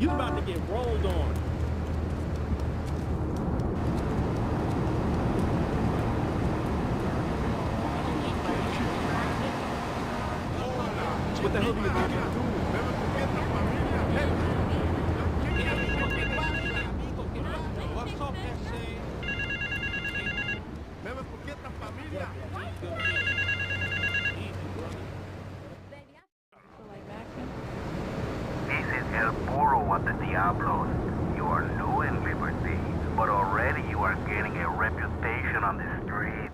You about to get rolled on. What the hell do you think you're doing? This is El Puro of the Diablos. You are new in Liberty, but already you are gaining a reputation on the streets.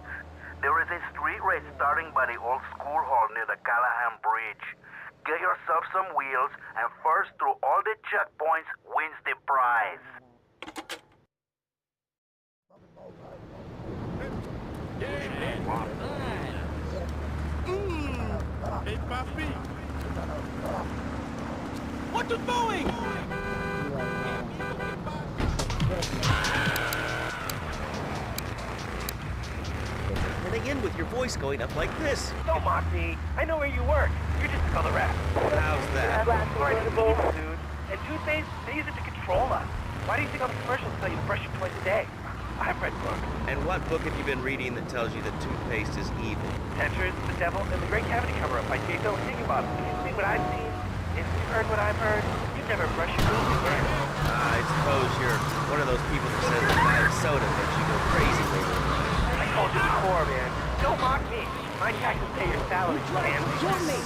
There is a street race starting by the old school hall near the Callahan Bridge. Get yourself some wheels, and first through all the checkpoints wins the prize. Hey, papi. What you doing? Getting in with your voice going up like this. Don't mock me. I know where you work. You're just another rat. How's that? We're an evil dude. And Tuesdays, they use it to control us. Why do you think all the commercials tell you to brush it twice a day? I've read books. And what book have you been reading that tells you that toothpaste is evil? Tempters, the Devil, and the Great Cavity Cover-Up by J.L. Higginbottom. If you've seen what I've seen, if you've heard what I've heard, you've never brushed your teeth again. I suppose you're one of those people that says that diet soda makes you go crazy later. I told you before, man. Don't mock me. My taxes pay your salary, man.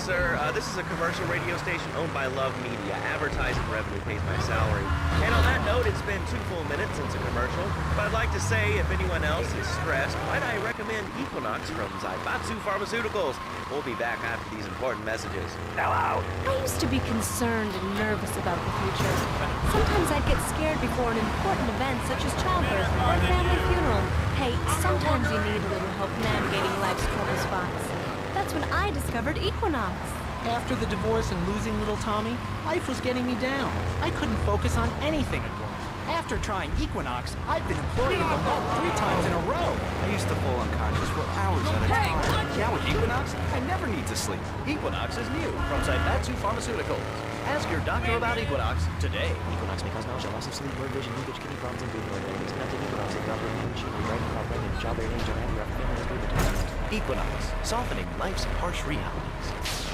Sir, this is a commercial radio station owned by Love Media. Advertising revenue pays my salary. And on that note, it's been 2 full minutes since a commercial. But I'd like to say, if anyone else is stressed, might I recommend Equinox from Zaibatsu Pharmaceuticals. We'll be back after these important messages. Sell out. I used to be concerned and nervous about the future. Sometimes I'd get scared before an important event such as childbirth or a family funeral. Hey, sometimes you need a little help navigating life's trouble spots. That's when I discovered Equinox. After the divorce and losing little Tommy, life was getting me down. I couldn't focus on anything at once. After trying Equinox, I've been employed in the mall 3 times in a row. I used to fall unconscious for hours at a time. Now with Equinox, I never need to sleep. Equinox is new from Zaibatsu Pharmaceuticals. Ask your doctor about Equinox today. Equinox may cause nausea, loss of sleep, blurred vision, leakage, kidney problems, and breathing difficulties. Connected Equinox, a doctor in machinery, writing about pregnant, childbearing age, or family history of retirement. Equinox, softening life's harsh realities.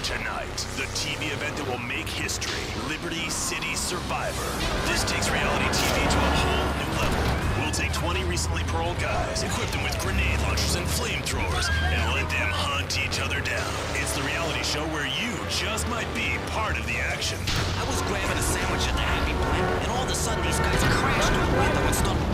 Tonight, the TV event that will make history, Liberty City Survivor. This takes reality TV to a whole new level. We'll take 20 recently paroled guys, equip them with grenade launchers and flamethrowers, and let them hunt each other down. It's the reality show where you just might be part of the action. I was grabbing a sandwich at the Happy Plant, and all of a sudden these guys crashed through the window and started...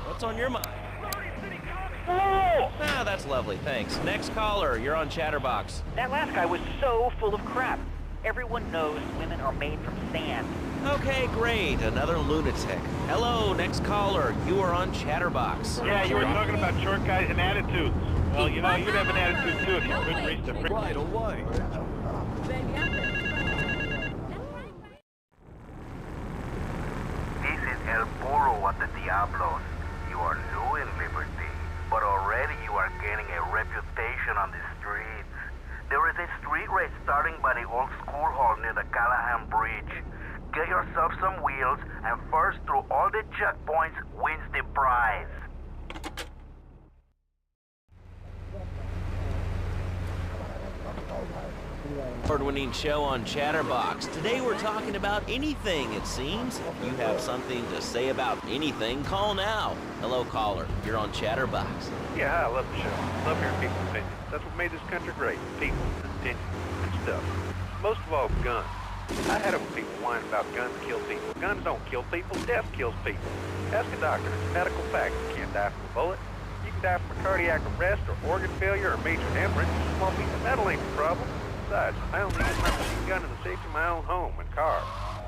What's on your mind? Ah, that's lovely, thanks. Next caller, you're on Chatterbox. That last guy was so full of crap. Everyone knows women are made from sand. Okay, great. Another lunatic. Hello, next caller. You are on Chatterbox. Yeah, you were talking about short guys and attitudes. Well, you know, you'd have an attitude too if you couldn't reach the Right away. This is El Puro of the Diablos. You are new in Liberty, but already you are gaining a reputation on the streets. There is a street race starting by the old school hall near the Callahan Bridge. Get yourself some wheels, and first through all the checkpoints wins the prize. Award-winning show on Chatterbox. Today we're talking about anything, it seems. If you have something to say about anything, call now. Hello, caller. You're on Chatterbox. Yeah, I love the show. Love hearing people's opinions. That's what made this country great. People, opinions, and stuff. Most of all, guns. I had enough people whining about guns kill people. Guns don't kill people, death kills people. Ask a doctor. It's a medical fact. You can't die from a bullet. You can die from a cardiac arrest or organ failure or major hemorrhage. A small piece of metal ain't the problem. Besides, I only use my machine gun in the safety of my own home and car.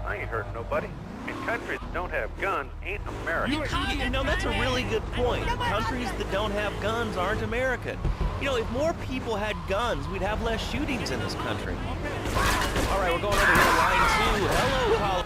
I ain't hurting nobody. And countries that don't have guns ain't American. You know, that's a really good point. Countries that don't have guns aren't American. You know, if more people had guns, we'd have less shootings in this country. All right, we're going over here to line 2. Hello, Paul.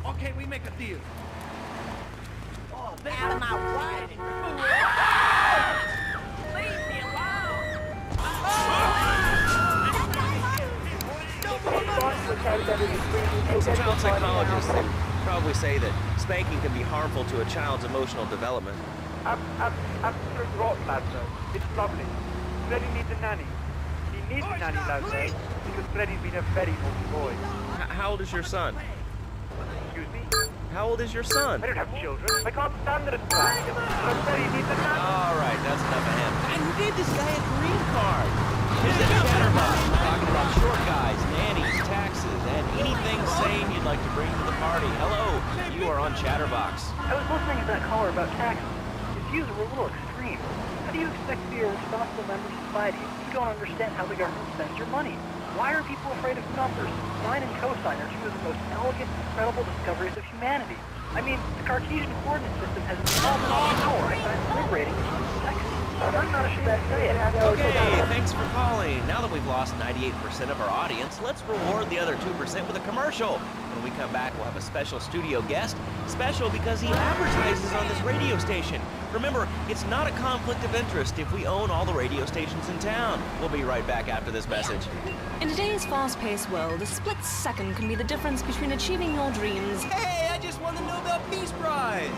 Okay, we make a deal. Out of my way! Leave me As a child psychologist, they probably say that spanking can be harmful to a child's emotional development. I'm rotten, lad, though. It's lovely. Freddy needs a nanny. He needs a nanny, lad, though, because Freddy's been a very naughty boy. How old is your son? Excuse me? How old is your son? I don't have children. I can't stand it. But Freddy needs a nanny. All right, that's enough of him. And who gave this guy a green card? Here's the chatterbox talking about short guys, nannies, taxes, and anything sane you'd like to bring to the party. Hello, you are on Chatterbox. I was listening to that caller about taxes. His views were a little extreme. How do you expect to be a responsible member of society if you don't understand how the government spends your money? Why are people afraid of numbers? Sine and cosine are two of the most elegant, incredible discoveries of humanity. I mean, the Cartesian coordinate system has evolved power. I find it liberating and sexy. I'm not ashamed to say it. Okay, thanks for calling. Now that we've lost 98% of our audience, let's reward the other 2% with a commercial. When we come back, we'll have a special studio guest. Special because he advertises on this radio station. Remember, it's not a conflict of interest if we own all the radio stations in town. We'll be right back after this message. In today's fast-paced world, a split second can be the difference between achieving your dreams Hey, I just won the Nobel Peace Prize!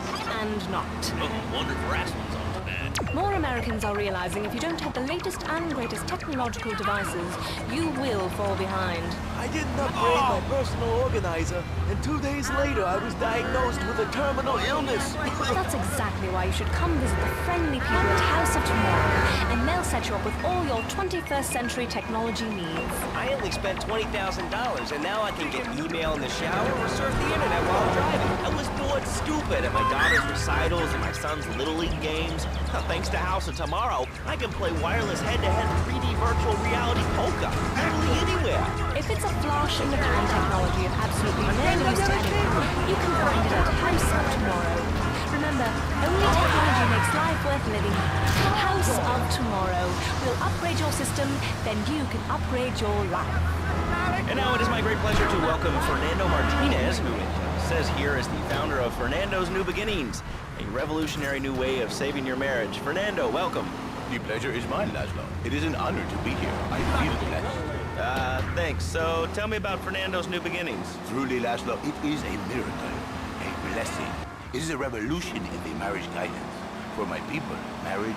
and not. Oh, wonder if Rasmus's on that. More Americans are realizing if you don't have the latest and greatest technological devices, you will fall behind. I didn't upgrade my personal organizer, and 2 days later I was diagnosed with a terminal illness. That's exactly why you should come visit the friendly people at House of Tomorrow, and they'll set you up with all your 21st century technology needs. I only spent $20,000, and now I can get email in the shower or surf the internet while I'm driving. I was bored stupid at my daughter's recitals and my son's Little League games. Thanks to House of Tomorrow, I can play wireless head-to-head 3D virtual reality poker literally anywhere. If it's a flash-in-the-pan technology of absolutely no use to anyone, you can find it at House of Tomorrow. Remember, only technology makes life worth living. House of Tomorrow. We'll upgrade your system, then you can upgrade your life. And now it is my great pleasure to welcome Fernando Martinez, who it says here is the founder of Fernando's New Beginnings, a revolutionary new way of saving your marriage. Fernando, welcome. The pleasure is mine, Laszlo. It is an honor to be here. I feel blessed. Thanks. So tell me about Fernando's New Beginnings. Truly, Laszlo, it is a miracle, a blessing. It is a revolution in the marriage guidance. For my people, marriage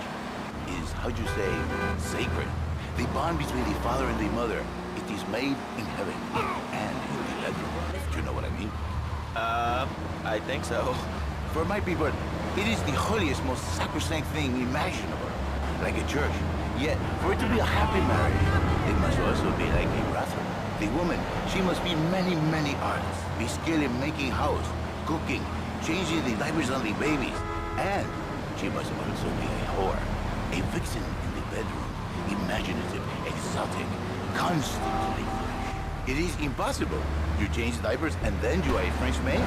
is, how'd you say, sacred. The bond between the father and the mother, it is made in heaven and in the bedroom. Do you know what I mean? I think so. For my people, it is the holiest, most sacrosanct thing imaginable, like a church. Yet, for it to be a happy marriage, it must also be like a brothel. The woman, she must be many, many arts. Be skilled in making house, cooking, changing the diapers on the babies. And she must also be a whore, a vixen in the bedroom, imaginative, exotic, constantly fresh. It is impossible. You change diapers and then you are a French maid?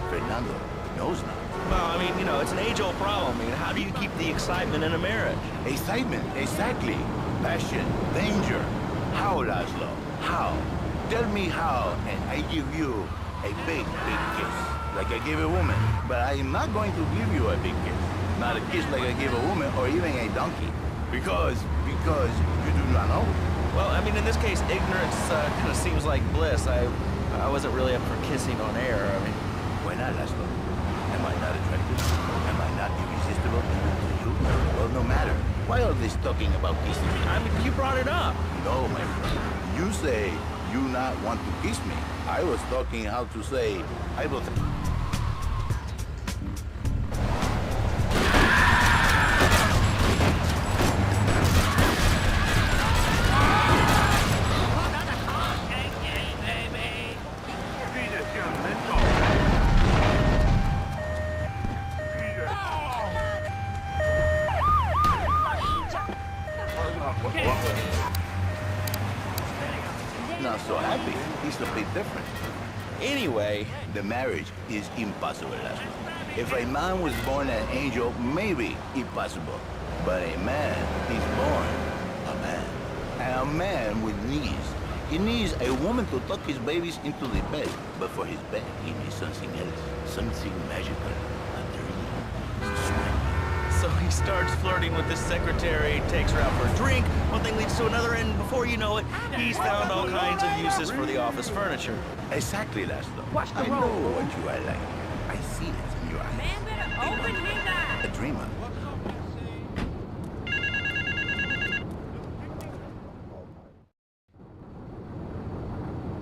Fernando knows not. Well, I mean, you know, it's an age-old problem. I mean, how do you keep the excitement in a marriage? Excitement, exactly. Passion, danger. How, Laszlo? How? Tell me how, and I give you a big, big kiss, like I give a woman. But I am not going to give you a big kiss. Not a kiss like I give a woman or even a donkey. Because you do not know. Well, I mean, in this case, ignorance kind of seems like bliss. I wasn't really up for kissing on air. I mean, why not, Laszlo? Am I not attractive? Am I not irresistible even to you? Well, no matter. Why all this talking about kissing? I mean, you brought it up. No, my friend. You say you not want to kiss me. I was talking how to say I will. Not so happy. He's a bit different. Anyway, the marriage is impossible, Laszlo. If a man was born an angel, maybe impossible. But a man is born a man. And a man with knees. He needs a woman to tuck his babies into the bed. But for his bed, he needs something else. Something magical. A dream. So he starts flirting with his secretary, takes her out for a drink, one thing leads to another, and before you know it, he's found all kinds of uses for the office furniture. Exactly, Laszlo. I know what you are like. I see it in your eyes. Man better open his eyes. A dreamer.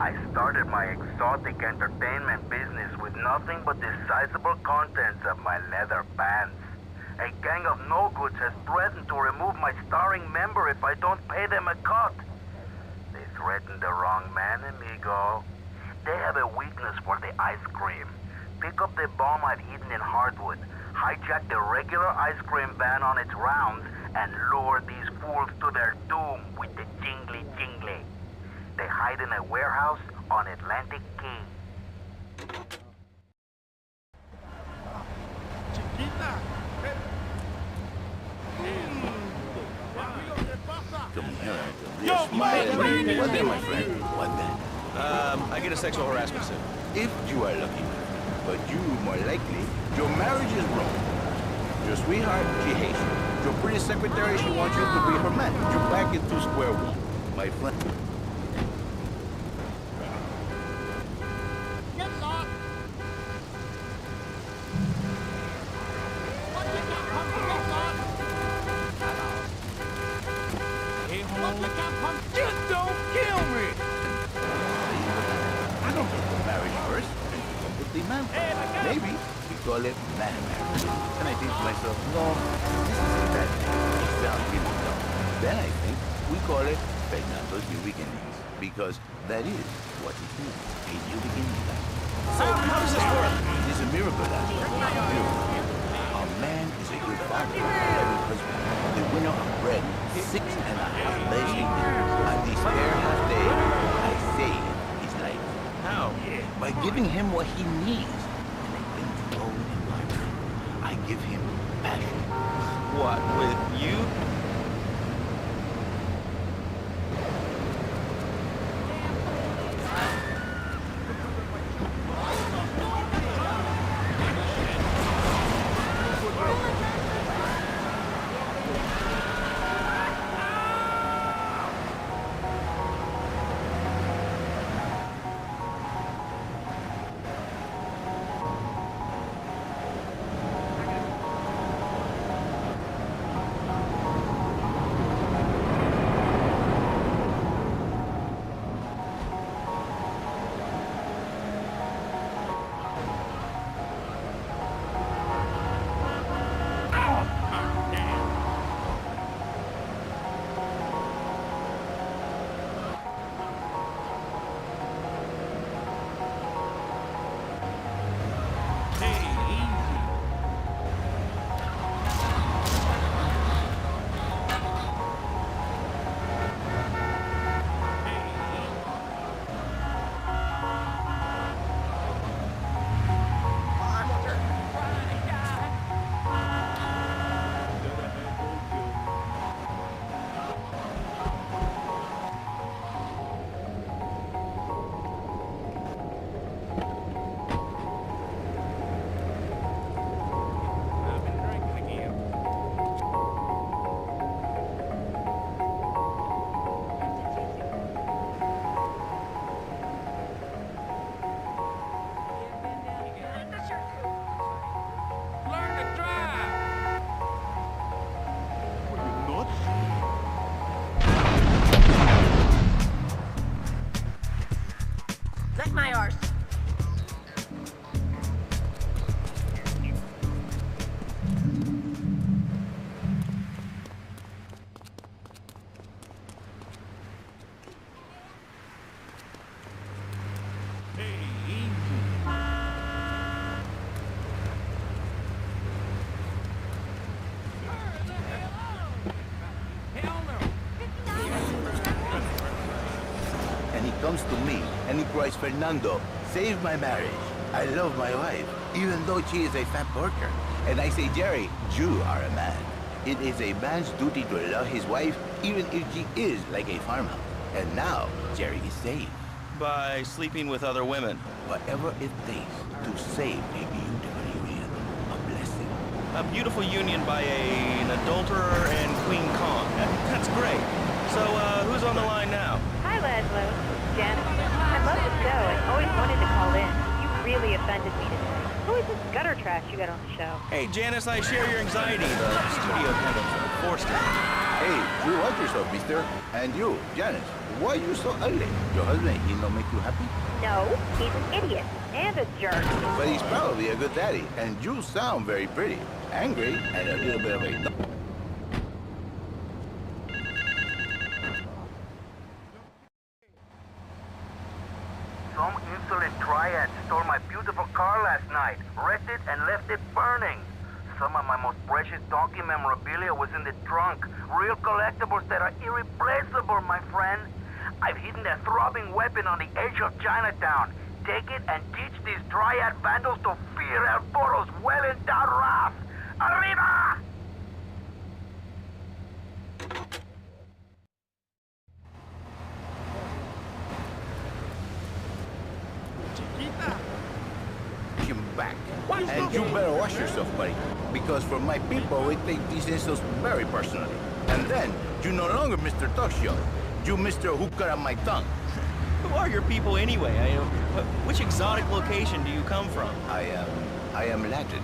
I started my exotic entertainment business with nothing but the sizable contents of my leather pants. A gang of no-goods has threatened to remove my starring member if I don't pay them a cut. They threatened the wrong man, amigo. They have a weakness for the ice cream. Pick up the bomb I've hidden in hardwood, hijack the regular ice cream van on its rounds, and lure these fools to their doom with the jingly-jingly. They hide in a warehouse on Atlantic Key. Chiquita. Come here, Yo, smile. man, What then, my friend? What then? I get a sexual harassment suit. If you are lucky, but you more likely, your marriage is wrong. Your sweetheart, she hates you. Your pretty secretary, she wants you to be her man. You're back into square one, my friend. Just don't kill me! I don't think the marriage first, and you come with the man. Maybe we call it man marriage. And I think to myself, no, this isn't that. It sounds really dumb. Then I think we call it Fernando's New Beginnings, because that is what it is, a new beginning. So, how does this work? It is a miracle, that's what a miracle. A man is a good father, every husband. The winner of bread, 6.5 days a year. On this spare half day, I save his life. How? By giving him what he needs. And I think to go in my room. I give him passion. What, with you? comes to me and he cries, Fernando, save my marriage. I love my wife, even though she is a fat porker. And I say, Jerry, you are a man. It is a man's duty to love his wife, even if she is like a farmhouse. And now, Jerry is saved. By sleeping with other women. Whatever it takes to save a beautiful union. A blessing. A beautiful union by an adulterer and Queen Kong. That's great. So, who's on the line now? Hi, Laszlo. Janet. I love the show and always wanted to call in. You really offended me today. Who is this gutter trash you got on the show? Hey, Janice, I share your anxiety. The studio kind of forced it. Hey, you watch yourself, mister. And you, Janice, why are you so ugly? Your husband, he don't make you happy? No, he's an idiot and a jerk. But he's probably a good daddy, and you sound very pretty. Angry, and a little bit of a... Some insolent triad stole my beautiful car last night, wrecked it and left it burning. Some of my most precious donkey memorabilia was in the trunk. Real collectibles that are irreplaceable, my friend. I've hidden a throbbing weapon on the edge of Chinatown. Take it and teach these triad vandals to fear El Poro's well-endowed wrath. Arriba! Him back. And you better watch yourself, buddy. Because for my people, we take these insults very personally. And then, you no longer Mr. Talk Show. You Mr. Who Cut Out My Tongue. Who are your people anyway? Which exotic location do you come from? I am Latin.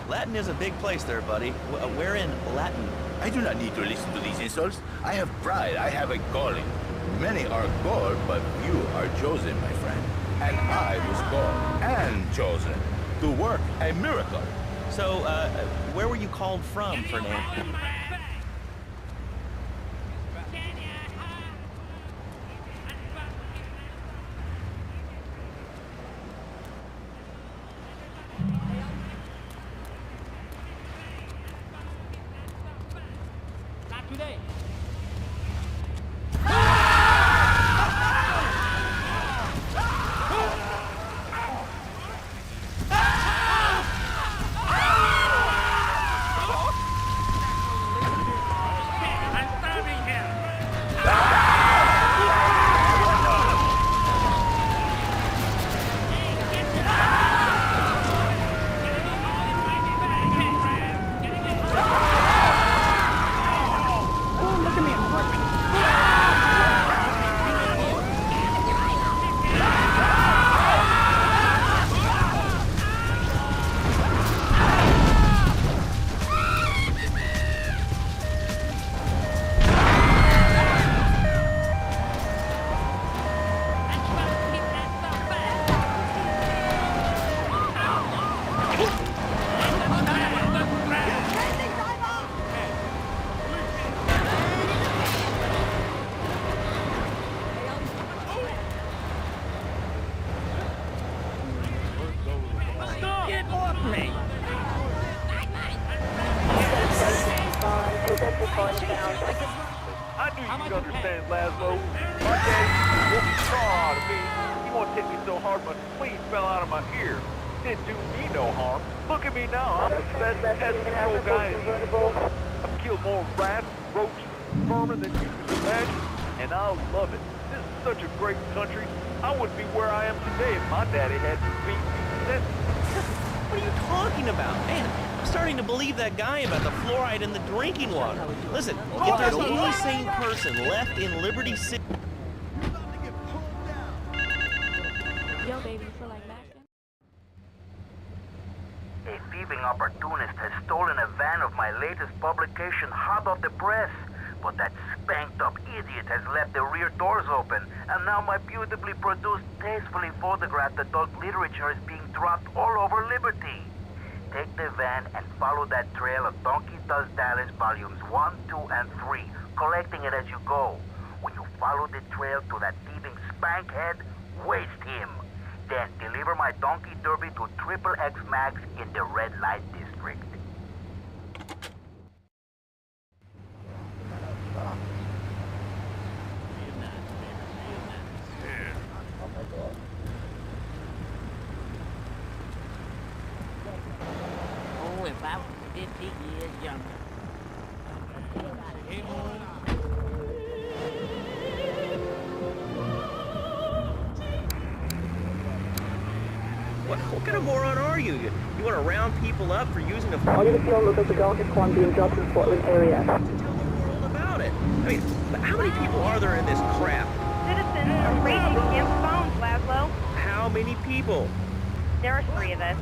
Latin is a big place there, buddy. Where in Latin? I do not need to listen to these insults. I have pride. I have a calling. Many are called, but few are chosen, my friend. And I was called and chosen to work a miracle. So, where were you called from, Fernando? Not today. I knew you'd understand, Laszlo. My daddy whooped the car out of me. He won't hit me so hard my spleen fell out of my ear. Didn't do me no harm. Look at me now. I'm the best pest control guy in East. I've killed more rats, roaches, and vermin than you can imagine, and I love it. This is such a great country. I wouldn't be where I am today if my daddy hadn't beat me senseless. What are you talking about? Man, I'm starting to believe that guy about the fluoride in the drinking water. Listen, if there's any sane person left in Liberty City... Yo, baby, you feel like macking? A thieving opportunist has stolen a van of my latest publication hot off the press. But that spanked-up idiot has left the rear doors open, and now my beautifully produced, tastefully photographed adult literature is being dropped all over Liberty. Take the van and follow that trail of Donkey Does Dallas volumes 1, 2, and 3, collecting it as you go. When you follow the trail to that thieving spankhead, waste him. Then deliver my Donkey Derby to Triple X Max in the red light district. 50 years younger. What kind of moron are you? You want to round people up for using a All you feel look at the dog is one being dropped in Portland area. to tell the world about it? I mean, how many people are there in this crap? Citizens are afraid to use phones, Laszlo. How many people? There are 3 of us.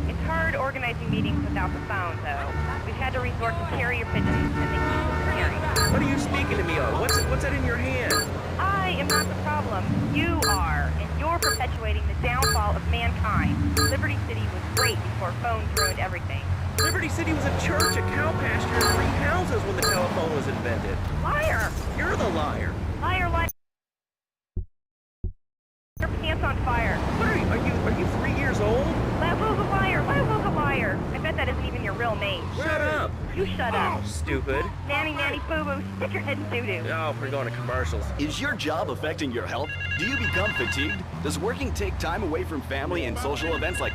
It's hard organizing meetings without the phone, though. We've had to resort to carrier pigeons, and they keep disappearing. What are you speaking to me of? What's that in your hand? I am not the problem. You are, and you're perpetuating the downfall of mankind. Liberty City was great before phones ruined everything. Liberty City was a church, a cow pasture, and 3 houses when the telephone was invented. Liar! You're the liar. Liar, liar. Your pants on fire. What are you 3 years old? Laszlo's a liar. Laszlo's a liar. I bet that isn't even your real name. Shut up. You shut up. Stupid. Nanny, nanny, boo-boo. Stick your head in doo-doo. Oh, we're going to commercials. Is your job affecting your health? Do you become fatigued? Does working take time away from family and social events like...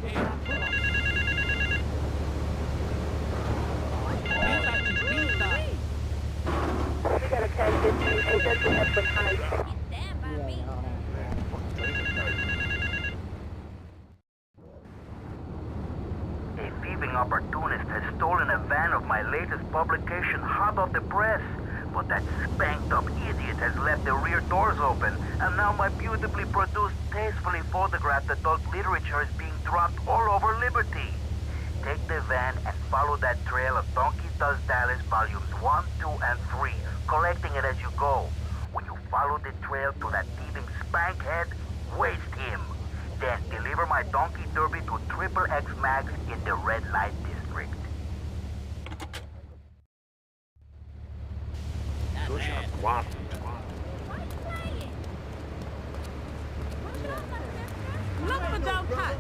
We got a tag this and that's what happened behind. A thieving opportunist has stolen a van of my latest publication hot off the press. But that spanked-up idiot has left the rear doors open, and now my beautifully produced, tastefully photographed adult literature is being dropped all over Liberty. Take the van and follow that trail of Donkey Does Dallas volumes 1, 2, and 3, collecting it as you go. When you follow the trail to that thieving spankhead, waste him. Then deliver my Donkey Derby to Triple X Max in the red light district. What? Look, but don't touch.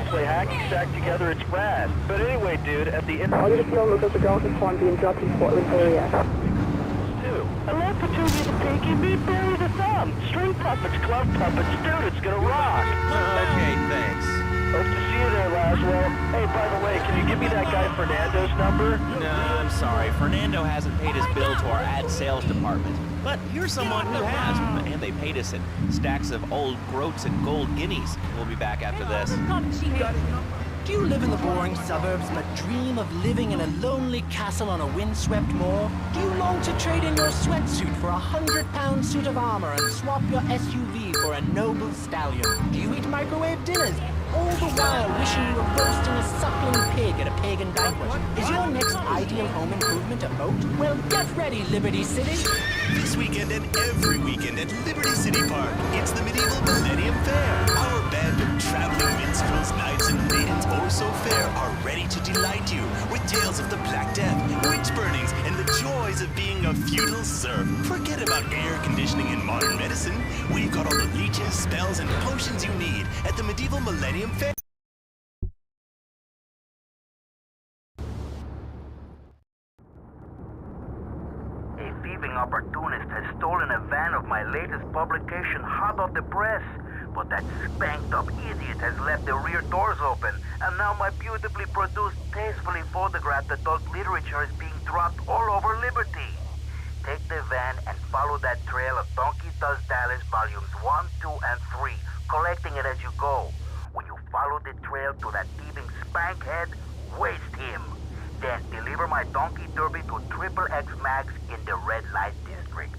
Play hacky sack together, it's rad. But anyway, dude, at the end All you feel look at the dog is one being dropped in Portland area. I love Petunia the Pinky, meet Barry the Thumb. String puppets, glove puppets, dude, it's gonna rock. Okay, thanks. Hope to see you there, Laszlo. Hey, by the way, can you give me that guy Fernando's number? No, I'm sorry. Fernando hasn't paid his bill to our ad sales department. But here's someone who has, and they paid us in stacks of old groats and gold guineas. We'll be back after this. Do you live in the boring suburbs but dream of living in a lonely castle on a windswept moor? Do you long to trade in your sweatsuit for a 100-pound suit of armor and swap your SUV for a noble stallion? Do you eat microwave dinners, all the while wishing you were roasting a suckling pig at a pagan banquet? Is your next ideal home improvement a moat? Well, get ready, Liberty City! This weekend and every weekend at Liberty City Park, it's the Medieval Millennium Fair. Our band of traveling minstrels, knights, and maidens, oh so fair, are ready to delight you with tales of the Black Death, witch burnings, and the joys of being a feudal serf. Forget about air conditioning and modern medicine. We've got all the leeches, spells, and potions you need at the Medieval Millennium Fair. Opportunist has stolen a van of my latest publication hot off the press. But that spanked-up idiot has left the rear doors open, and now my beautifully produced, tastefully photographed adult literature is being dropped all over Liberty. Take the van and follow that trail of Donkey Does Dallas volumes 1, 2, and 3, collecting it as you go. When you follow the trail to that thieving spankhead, waste him. Then deliver my Donkey Derby to Triple X Max in the red light district.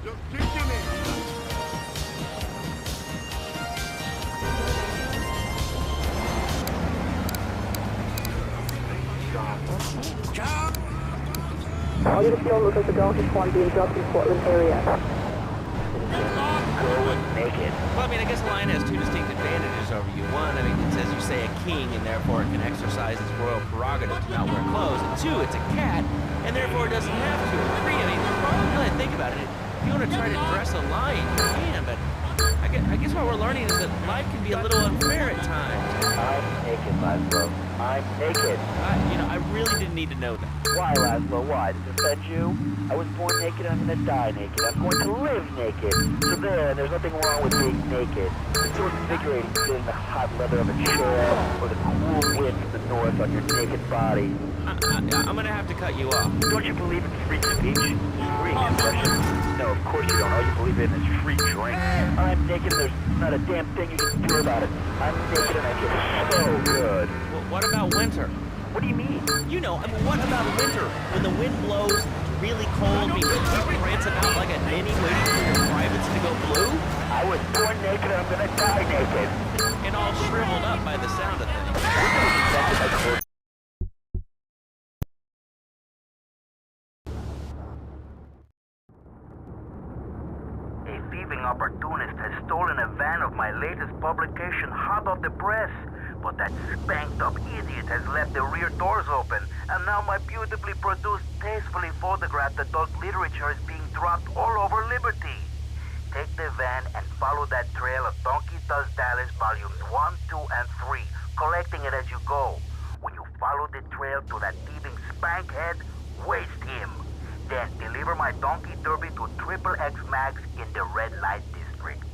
Just kicking it. All you feel look at the dog is one being dropped in Portland area. Naked. Well, I mean, I guess a lion has 2 distinct advantages over you. One, I mean, it's as you say, a king, and therefore it can exercise its royal prerogative to not wear clothes. And 2, it's a cat, and therefore it doesn't have to. And 3, I mean, really think about it. If you want to try to dress a lion, you can, but I guess what we're learning is that life can be a little unfair at times. I'm naked, Laszlo. I'm naked. I really didn't need to know that. Why, Laszlo? Why? Does it offend you? I was born naked, I'm gonna die naked. I'm going to live naked. So there's nothing wrong with being naked. It's so invigorating sitting in the hot leather of a chair or the cool wind from the north on your naked body. I'm gonna have to cut you off. Don't you believe in free speech? Free expression? No, of course you don't. All you believe in is free drink. I'm naked and there's not a damn thing you can do about it. I'm naked and I feel so good. Well, what about winter? What do you mean? What about winter? When the wind blows, it's really cold, means you prance about like a ninny waiting for your privates to go blue? I was born naked and I'm gonna die naked. And all shriveled up by the sound of things. A thieving opportunist has stolen a van of my latest publication hot off the press. But that spanked-up idiot has left the rear doors open, and now my beautifully produced, tastefully photographed adult literature is being dropped all over Liberty. Take the van and follow that trail of Donkey Does Dallas volumes 1, 2, and 3, collecting it as you go. When you follow the trail to that thieving spankhead, waste him. Then deliver my Donkey Derby to XXX Max in the red light district.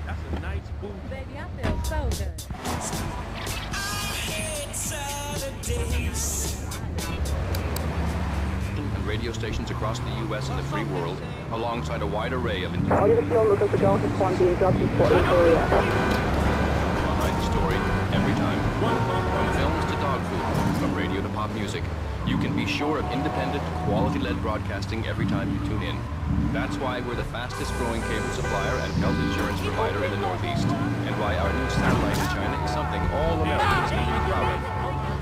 That's a nice booty. Baby, I feel so good. And radio stations across the U.S. and the free world, alongside a wide array of Audio film look at the Gulf of Quan being dropped in Portland area. behind the story every time. From films to dog food, from radio to pop music, you can be sure of independent, quality-led broadcasting every time you tune in. That's why we're the fastest growing cable supplier and health insurance provider in the Northeast, and why our new satellite in China is something all Americans can be proud of.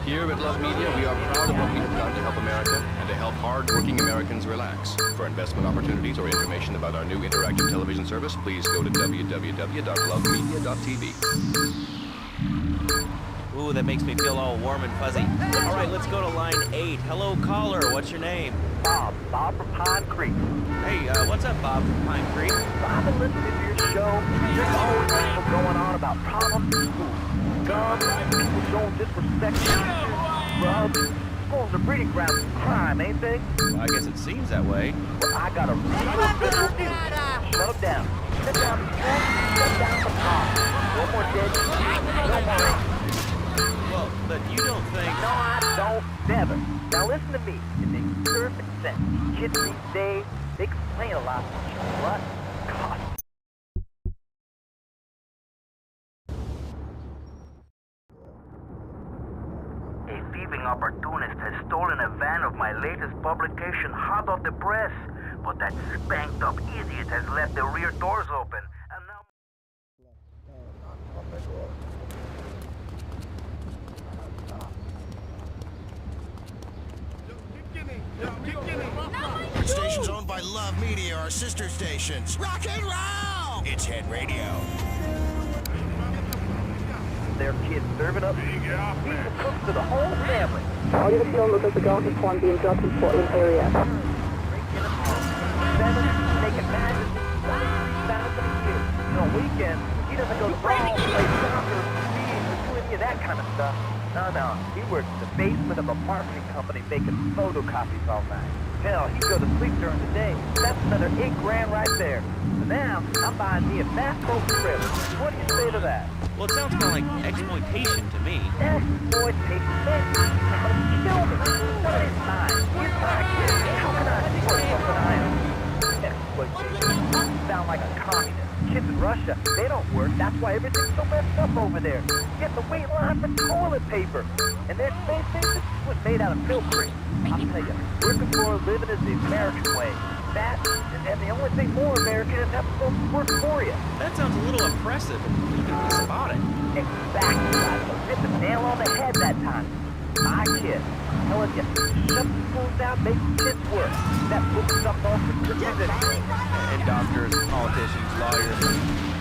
Here at Love Media, we are proud of what we have done to help America and to help hard-working Americans relax. For investment opportunities or information about our new interactive television service, please go to www.lovemedia.tv. Ooh, that makes me feel all warm and fuzzy. All right, let's go to line 8. Hello, caller. What's your name? Bob from Pine Creek. Hey, what's up, Bob from Pine Creek? I've been listening to your show. There's always people going on about problems in school. Guns, people showing disrespect to teachers, drugs. Schools are breeding grounds for crime, ain't they? Well, I guess it seems that way. Well, I got a real good review. Shut down. Shut down the school. Shut down the car. No more dead kids. No more. Well, but you don't think... No, I don't. Never. Now listen to me. It makes perfect sense. Kids these days, they complain a lot. What? God. A thieving opportunist has stolen a van of my latest publication hot off the press. But that spanked-up idiot has left the rear doors open, and now... Stations owned by Love Media are sister stations. Rock and roll! It's Head Radio. Their kids serving up people cooks to the whole family. Audio film look at the Gulf of Quan being dropped in Portland area. Making matches, $3,000 a year. You know, weekends, he doesn't go to ball, play soccer, skiing, or do any of that kind of stuff. No. He works in the basement of a marketing company making photocopies all night. Hell, he'd go to sleep during the day. That's another $8,000 right there. So now, I'm buying me a fast boat trip. What do you say to that? Well, it sounds kind of like exploitation to me. Exploitation? Man, kill me. What is mine? He's my kid. How can I support something I am? Exploitation. Sound like a communist. Kids in Russia, they don't work. That's why everything's so messed up over there. You have to wait in line for toilet paper. And their space station was made out of milk cream. I'll tell you, working for a living is the American way. That, and the only thing more American is having folks work for you. That sounds a little oppressive and even despotic. Exactly, Laszlo. Hit the nail on the head that time. My kid. Telling you, shut the schools down, make kids work. That book stuff off the churches and doctors, politicians, lawyers,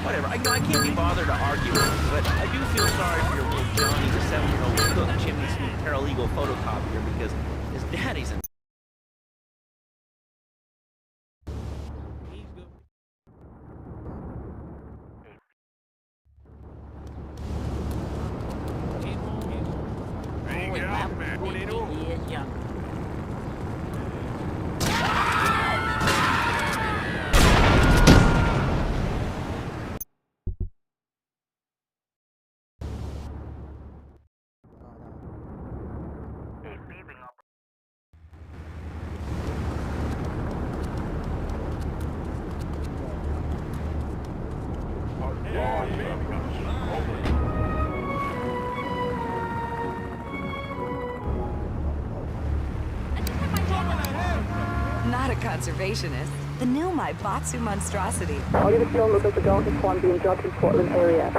whatever. I I can't be bothered to argue with you, but I do feel sorry for your little Johnny, the 7-year-old cook chimney sweep paralegal photocopier, because his daddy's in. Not a conservationist. The new Maibatsu monstrosity. All units known look at the dog is one being dropped in Portland area.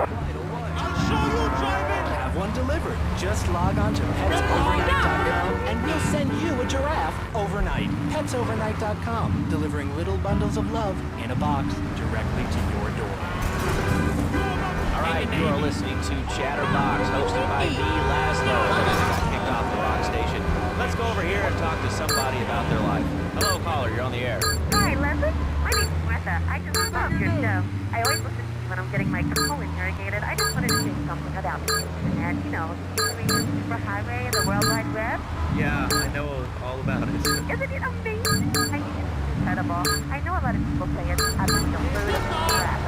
Have one delivered. Just log on to petsovernight.com and we'll send you a giraffe overnight. Petsovernight.com, delivering little bundles of love in a box directly to your door. All right, you are listening to Chatterbox, hosted by me, Laszlo. Kicked off the rock station. Let's go over here and talk to somebody about their life. Hello, caller. You're on the air. Hi, Leslie. My name's Martha. I just love your show. I always listen to you when I'm getting my colon irrigated. I just wanted to say something about the internet. You know, the superhighway and the World Wide Web. Yeah, I know all about it. Isn't it amazing? I think it's incredible. I know a lot of people say it's absolutely crap.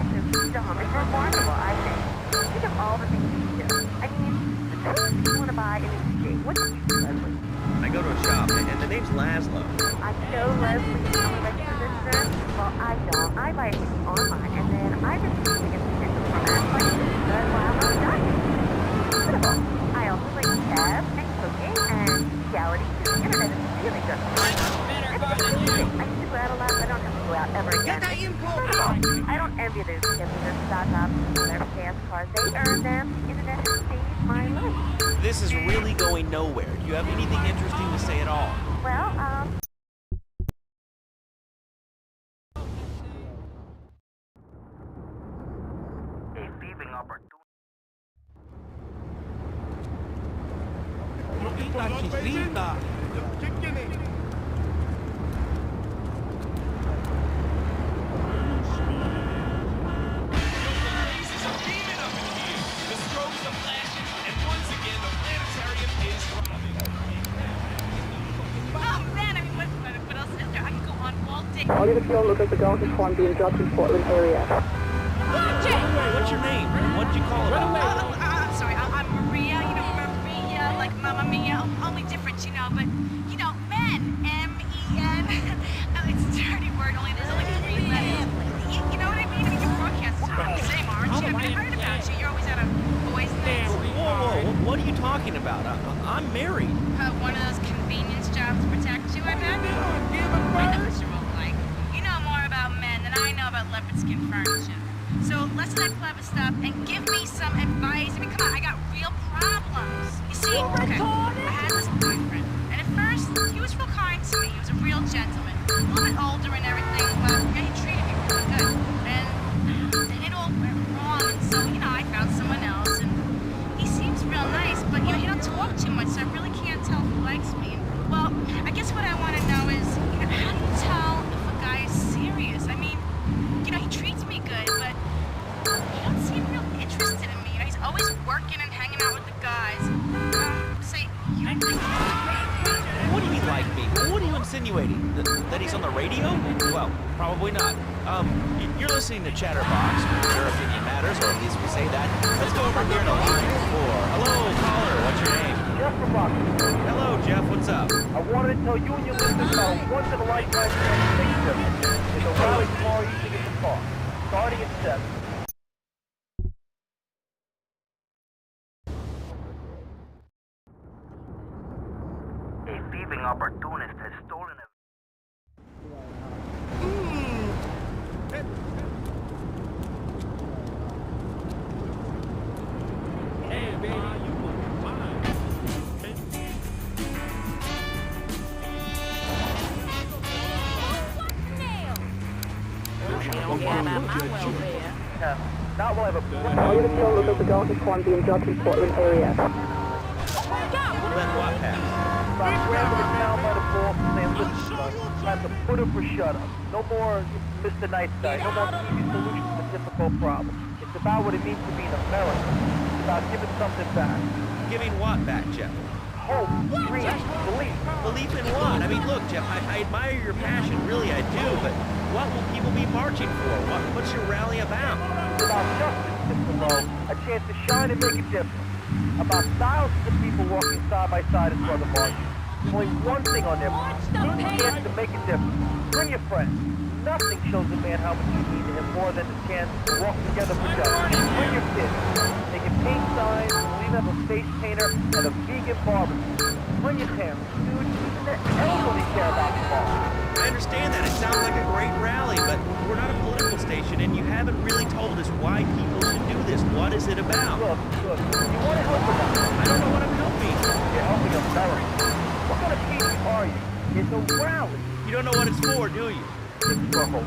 It's dumb. It's remarkable, I think. Think of all the things you do. I mean, suppose you want to buy an exchange. What do you do, Leslie? I go to a shop, and the name's Laszlo. I know, Leslie, you tell me that you're a sister. Well, I don't. I buy it online, and then I just think it's from apps like that's why I'm not done. Incredible. I also like tab and cooking and reality. The internet is really good. I used to go out a lot. I don't have to go out ever again. I don't envy those kids who just stock up on their fast cars. They earn them. The internet has changed my life. This is really going nowhere. Do you have anything interesting to say at all? Well, All units known look at the dog is one being dropped in Portland area. What's your name? What did you call it? I'm sorry, I'm Maria, you know, Maria, like Mamma Mia, only different, you know, but, you know, men, M-E-N, it's a dirty word, only there's only 3 letters. You know what I mean? I mean, your broadcast is about the same, aren't you? I mean, I heard about you, you're always out of boys' nights. Whoa, what are you talking about? I'm married. One of those convenience jobs to protect you, I bet? I know what you're all like. You know more about men than I know about leopard skin furniture. So listen to that clever stuff and give me some advice. I mean, come on, I got real problems. You see, okay, I had this boyfriend, and at first, he was real kind to me. He was a real gentleman. A little bit older and everything, but yeah, he treated me really good. And it all went wrong, and so, you know, I found someone else, and he seems real nice, but, you know, he don't talk too much, so I really can't tell if he likes me. And, well, I guess what I want to know is, you know, how do you tell if a guy is serious? I mean, you know, he treats me good, but he don't seem real interested in me. You know, he's always working and hanging out with the guys. Say, you don't think What do you mean, like me? What are you insinuating? That he's on the radio? Well, probably not. You're listening to Chatterbox. Your opinion matters, or at least we say that. Let's go over here to line 4. Hello, caller. What's your name? Jeff from Rocky. Hello, Jeff. What's up? I wanted to tell you and your listeners about a once-in-a-lifetime transportation. It's a rally tomorrow evening at the park, starting at 7. A thieving opportunist has stolen a... Hey, baby, you look fine. Don't care about my welfare. channel. Now we'll have a... All units on look at the Delta Swansea and Judson Portland area. Let what pass? Stop grabbing the town by the balls and saying, listen, son, time to put up or shut up. No more Mr. Nice Guy. No more easy solutions to difficult problems. It's about what it means to be an American. It's about giving something back. Giving what back, Jeff? Hope, dreams, belief. Belief in what? I mean, look, Jeff, I admire your passion, really I do, but what will people be marching for? What's your rally about? It's about justice, Mr. Lowe. A chance to shine and make a difference. About thousands of people walking side by side in front of the march. Only one thing on their mind. A chance to make a difference. Bring your friends. Nothing shows a man how much you mean to him more than the chance to walk together for justice. Bring your kids. They can paint signs, we'll even have a face painter and a vegan barbecue. Bring your parents, dude, even the elderly care about the bar. I understand that. It sounds like a great rally, but we're not a political station, and you haven't really told us why people should do this. What is it about? Look, you want to help them out. I don't know what I'm helping. You're helping America. What kind of people are you? It's a rally. You don't know what it's for, do you? It's for hope.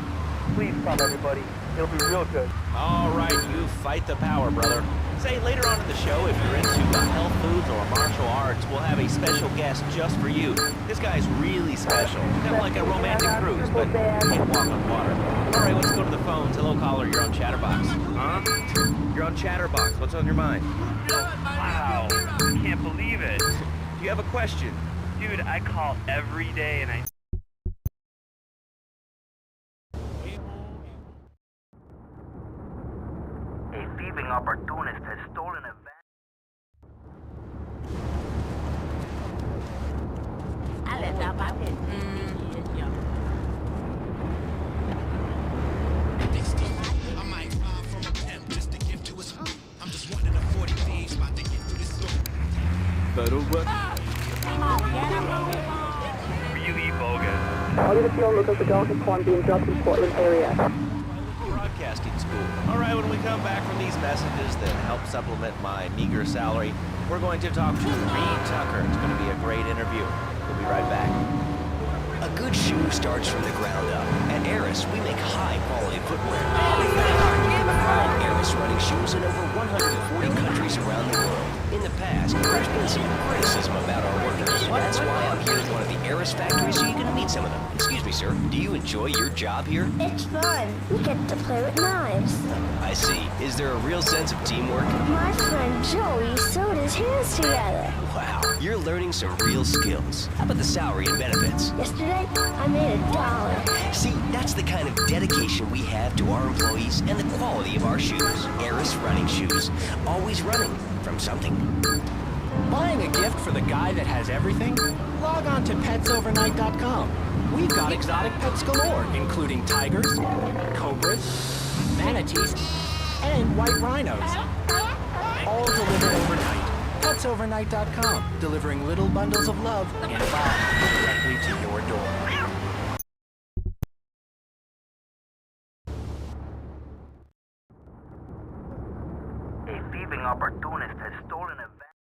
Please come, everybody. It'll be real good. All right, you fight the power, brother. Say, later on in the show, if you're into health foods or martial arts, we'll have a special guest just for you. This guy's really special. Kind of like a romantic cruise, but he can't walk on water. All right, let's go to the phones. Hello, caller, you're on Chatterbox. Huh? You're on Chatterbox. What's on your mind? Wow, I can't believe it. Do you have a question? Dude, I call every day and I... A thieving opportunist has stolen a van. I left out my pen. I might rob from a pimp just to give to his home. I'm just one of the 40 thieves about to get through this door. Really bogus. All units on look at the Delta Swansea and Judson Portland area. Broadcasting school. All right, when we come back from these messages that help supplement my meager salary, we're going to talk to Reed Tucker. It's going to be a great interview. We'll be right back. A good shoe starts from the ground up. At Eris, we make high-quality footwear. Find Eris running shoes in over 140 countries around the world. In the past, there's been some criticism about our workers. That's why I'm here at one of the Eris factories so you can meet some of them. Excuse me, sir. Do you enjoy your job here? It's fun. We get to play with knives. I see. Is there a real sense of teamwork? My friend Joey sewed his hands together. Wow, you're learning some real skills. How about the salary and benefits? Yesterday, I made $1. See, that's the kind of dedication we have to our employees and the quality of our shoes. Eris running shoes. Always running from something. Buying a gift for the guy that has everything? Log on to petsovernight.com. We've got exotic pets galore, including tigers, cobras, manatees, and white rhinos. All delivered overnight. petsovernight.com, delivering little bundles of love in a box directly to your door. A thieving opportunist has stolen a van.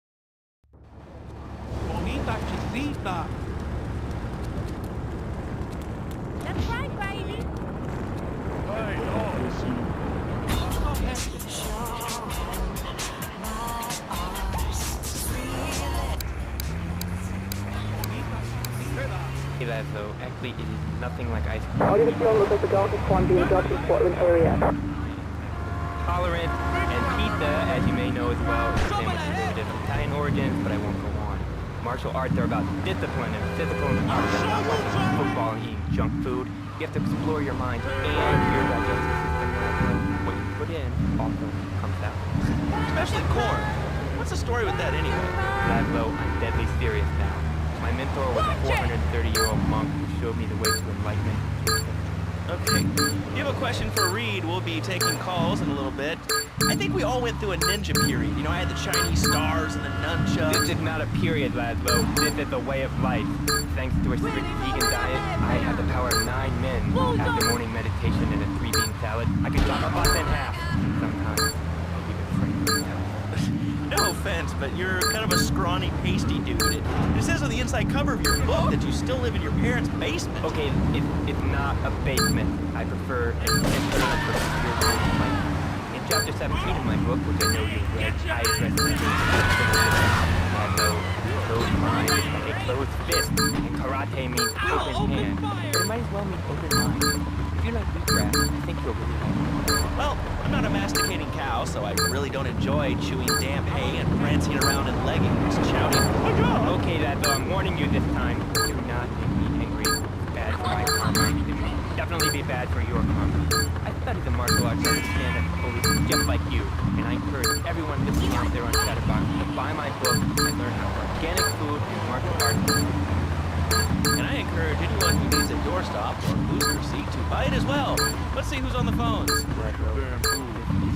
Bonita chisita. That's right, baby. Though actually it is nothing like ice cream. All units on look at the Delta Swansea and Judson Portland area. Tolerant and pizza, as you may know as well, is sandwiches of Italian origins, but I won't go on. Martial arts are about discipline and physical empowerment, not watching football and eating junk food. You have to explore your mind and your digestive system. What you put in also comes out. Especially corn. What's the story with that anyway? Ladlow, I'm deadly serious now. My mentor was a 430-year-old monk who showed me the way to enlightenment. Okay. If you have a question for Reed, we'll be taking calls in a little bit. I think we all went through a ninja period. You know, I had the Chinese stars and the nunchucks. This is not a period, Ladlow. This is a way of life. Thanks to a strict vegan diet, I have the power of 9 men. After morning meditation and a 3-bean salad, I can chop a bus in half. Sometimes, I'll even frame myself. No offense, but you're kind of a scrawny, pasty dude. It says on the inside cover of your book that you still live in your parents' basement. Okay, it's not a basement. I prefer an internal life. 17 in my book, which I know you've read, I address the things I know closed mind is like a closed fist, and karate means open hand. But it might as well mean open mind. If you like wheatgrass, I think you'll really like it. Well, I'm not a masticating cow, so I really don't enjoy chewing damp hay and prancing around in leggings, shouting, Okay, Ladville, I'm warning you this time. Do not make me angry. It's bad for my karma. It will definitely be bad for your karma. I studied the martial arts to understand that police just like you, and I encourage everyone listening out there on Chatterbox to buy my book and learn how organic food and martial arts. And I encourage anyone who needs a doorstop or booster seat to buy it as well. Let's see who's on the phones. This is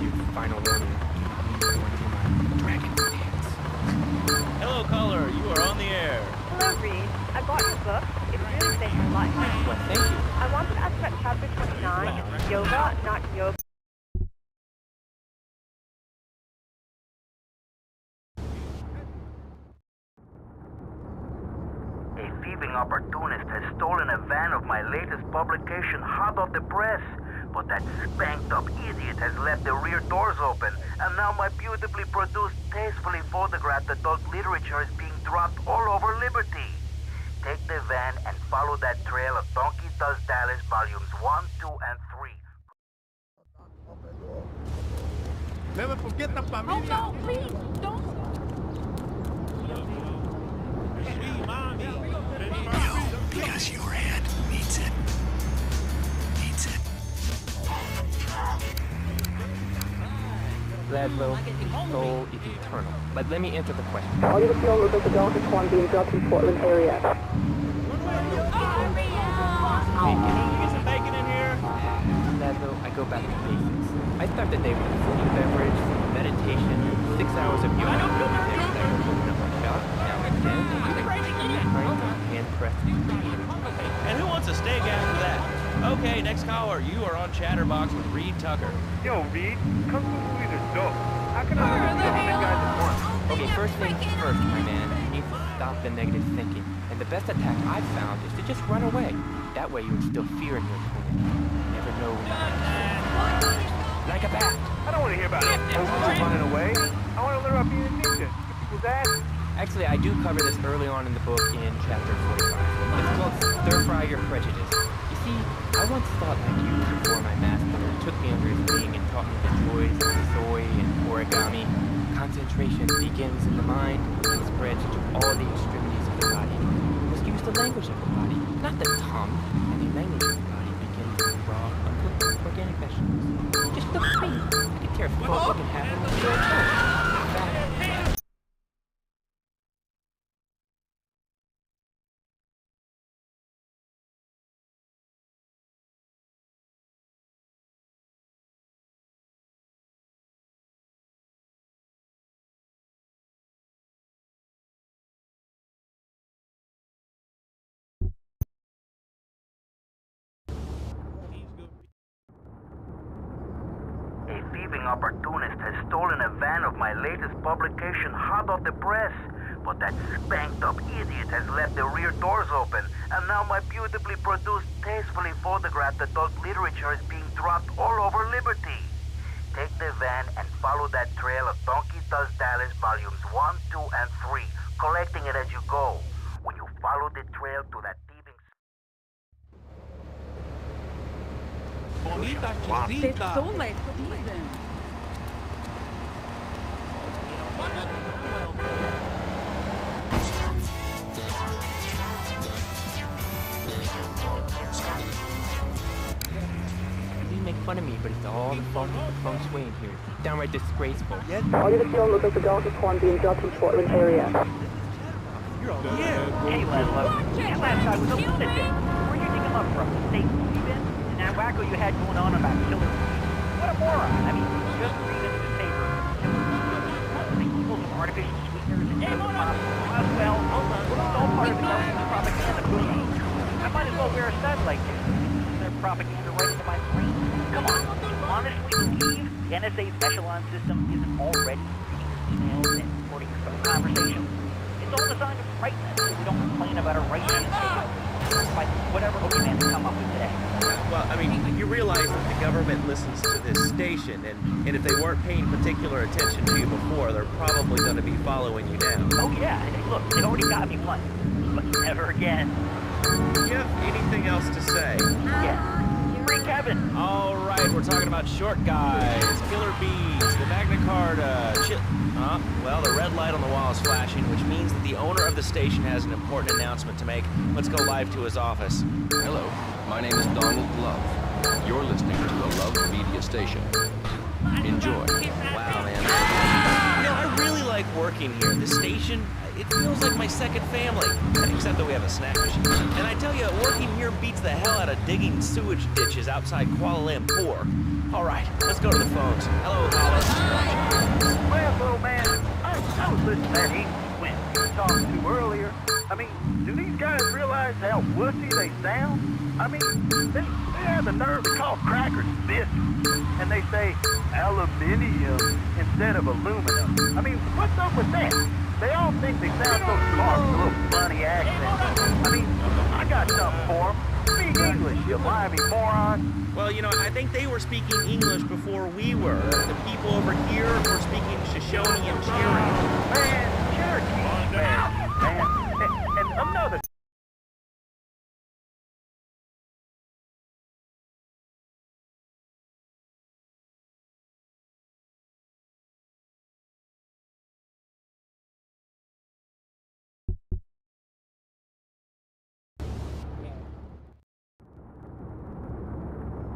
your final warning. Dragon dance. Hello, caller. You are on the air. Hello, Reed. I got your book. It really saved my life. Well, thank you. I wanted to ask about chapter 29, yoga, not yoga. A thieving opportunist has stolen a van of my latest publication hot off the press. But that spanked-up idiot has left the rear doors open, and now my beautifully produced, tastefully photographed adult literature is being dropped all over Liberty. Take the van and follow that trail of Donkey Does Dallas volumes 1, 2, and 3. Never forget the familia. Oh, no, please, don't. Sweet mommy. Because your hand needs it. Needs it. Ladville, soul is eternal. But let me answer the question. All you have known was the Delta Swan being dropped in Portland area. Hey, can you get some bacon in here? Ladville, I go back to basics. I start the day with a fruity beverage, some meditation, 6 hours of yoga. Next, I go open up my shop. Now and then, hand press. And who wants a steak after that? Okay, next caller. You are on Chatterbox with Reed Tucker. Yo, Reed, Kung Fu movies are dope. How can I look at so many guys at once? Okay, first things first, my man. You need to stop the negative thinking. And the best attack I've found is to just run away. That way you instill fear in your opponent. You never know when you're like a bat. I don't want to hear about running away. I want to learn about being a ninja. Kick people's ass. Actually, I do cover this early on in the book in chapter 45. It's called Stir Fry Your Prejudice. You see, I once thought like you before my master took me under his wing and taught me the joys of soy and origami. Concentration begins in the mind and spreads to all the extremities of the body. You must use the language of the body, not the tongue. And the language of the body begins with raw, uncooked organic vegetables. Just look at me. I could tear a fork looking half of my bare toe. In fact, A thieving opportunist has stolen a van of my latest publication hot off the press. But that spanked-up idiot has left the rear doors open, and now my beautifully produced, tastefully photographed adult literature is being dropped all over Liberty. Take the van and follow that trail of Donkey Does Dallas volumes 1, 2, and 3, collecting it as you go. When you follow the trail to that thieving... Bonita They chisita. stole my Steven. you make fun of me, but it's all the fault of the feng shui in here. It's downright disgraceful. All you have known was the Delta Swan being dropped in Portland area. Hey, Laszlo. That last guy was a lunatic. Where'd you dig him up from? The state movie bin? And that wacko you had going on about killer bees? What a moron. I mean, just read in the newspaper. The evils of artificial sweeteners and sugar pops. Well, it's all part of the government's propaganda machine. I might as well wear a satellite dish. Their propaganda right into my brain. Come on. Do you honestly believe the NSA's echelon system isn't already reading emails and recording your phone conversations? It's all designed to frighten us so we don't complain about our right hand. by whatever boogeyman they come up with today. Well, I mean, you realize that the government listens to this station, and if they weren't paying particular attention to you before, they're probably going to be following you now. Oh yeah, and look, they already got me once, but never again. Do you have anything else to say? Yeah. Free Kevin. All right, we're talking about short guys, killer bees, the Magna Carta, well, the red light on the wall is flashing, which means that the owner of the station has an important announcement to make. Let's go live to his office. Hello, my name is Donald Love. You're listening to the Love Media Station. Enjoy. Wow, man. You know, I really like working here. The station, it feels like my second family, except that we have a snack machine. And I tell you, working here beats the hell out of digging sewage ditches outside Kuala Lumpur. All right, let's go to the phones. Hello, caller. Well, little man, I was listening to that English when you talked to earlier. I mean, do these guys realize how wussy they sound? I mean, they have the nerve to call crackers biscuits, and they say aluminium instead of aluminum. I mean, what's up with that? They all think they sound so smart with a little funny accent. I mean, I got something for them. Speak English, you limey moron. Well, you know, I think they were speaking English before we were. The people over here were speaking Shoshone and Cherokee. Man, Cherokee, man. And another...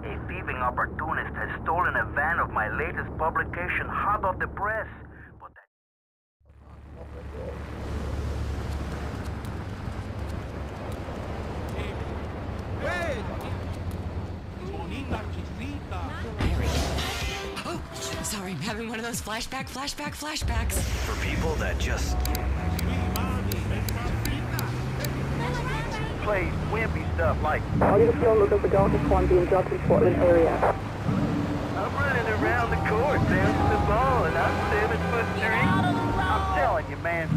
A thieving opportunist has stolen a van of my latest publication, hot off the press. But that... Hey! Bonita chisita. Oh, sorry, I'm having one of those flashbacks. For people that just play wimpy stuff like... All you still look at the darkest one being dropped in Portland area. I'm running around the court, bouncing the ball, and I'm 7'3". I'm telling you, man,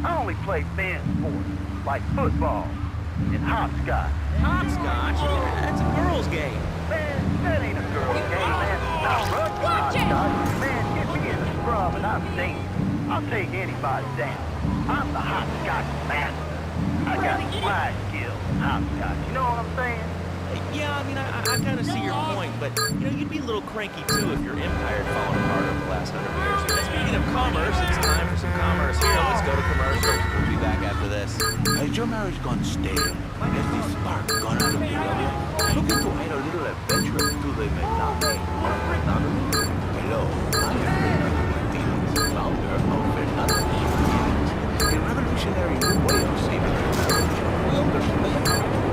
I only play thin sports, like football and hopscotch. Hopscotch? That's a girl's game. Man, that ain't a girl's game, man. I'll run for hopscotch. Man, get me in the scrum and I'm dangerous. I'll take anybody down. I'm the hopscotch master. I got slide skills and hopscotch. You know what I'm saying? Yeah, I mean, I kind of see your point, but, you know, you'd be a little cranky, too, if your empire had fallen apart over the last 100 years. And speaking of commerce, it's time for some commerce here. Let's go to commercial. We'll be back after this. Has your marriage gone stale? Has the spark gone out of you? Looking to add a little adventure to the monotony of Fernando? Hello, I am Fernando Martinez, founder of Fernando Martinez, a revolutionary new way of saving your marriage. We understand that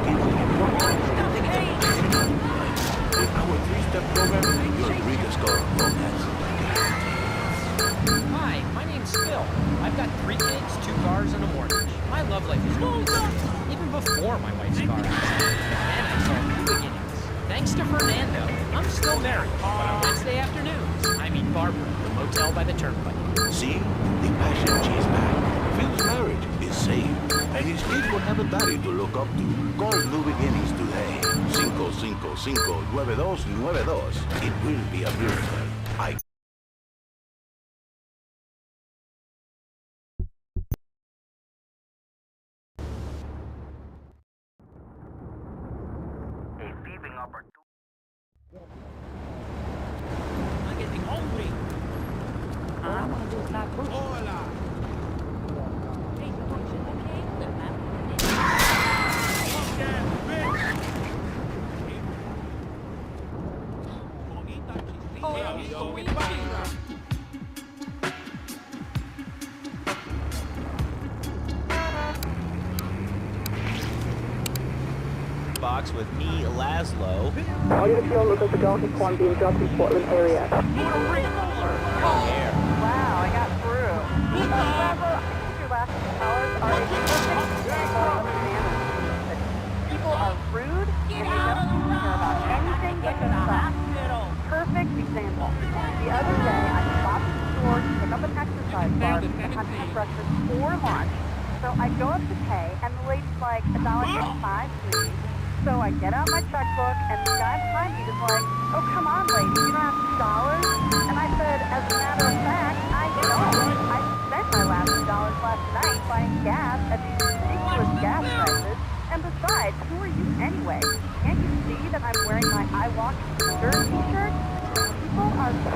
it is important to take the passion of life. With our 3-step program, your dream is called romance. Hi, my name's Phil. I've got 3 kids, 2 cars, and a mortgage. My love life is going good, even before my wife's car accident. And I saw new beginnings. Thanks to Fernando, I'm still married, but on Wednesday afternoons, I meet Barbara at the motel by the turnpike. See? The passion she's back. Phil's marriage is saved, and his kids will have a daddy to look up to. Call New Beginnings today. 555-9292. It will be a miracle. A thieving opportunist. I'm getting hungry. I want to do black food. Hola. Hey, okay? Good, man. Box with me, Laszlo. All you still look at the darkest one being dropped in Portland area. Wow, I got through. Laszlo, I think your last callers are a perfect example of manners. People are rude and they don't care about anything but themselves. Perfect example. The other day, I stopped at the store to pick up an exercise bag and had to have breakfast for lunch. So I go up to pay, and the lady's like, $1.25, please. So I get out my checkbook, and the guy behind me is like, oh, come on, lady, you don't have $2? And I said, as a matter of fact, I don't. I spent my last $2 last night buying gas at these ridiculous gas prices. And besides, who are you anyway? Can't you see that I'm wearing my I Walk Stir t-shirt? People are so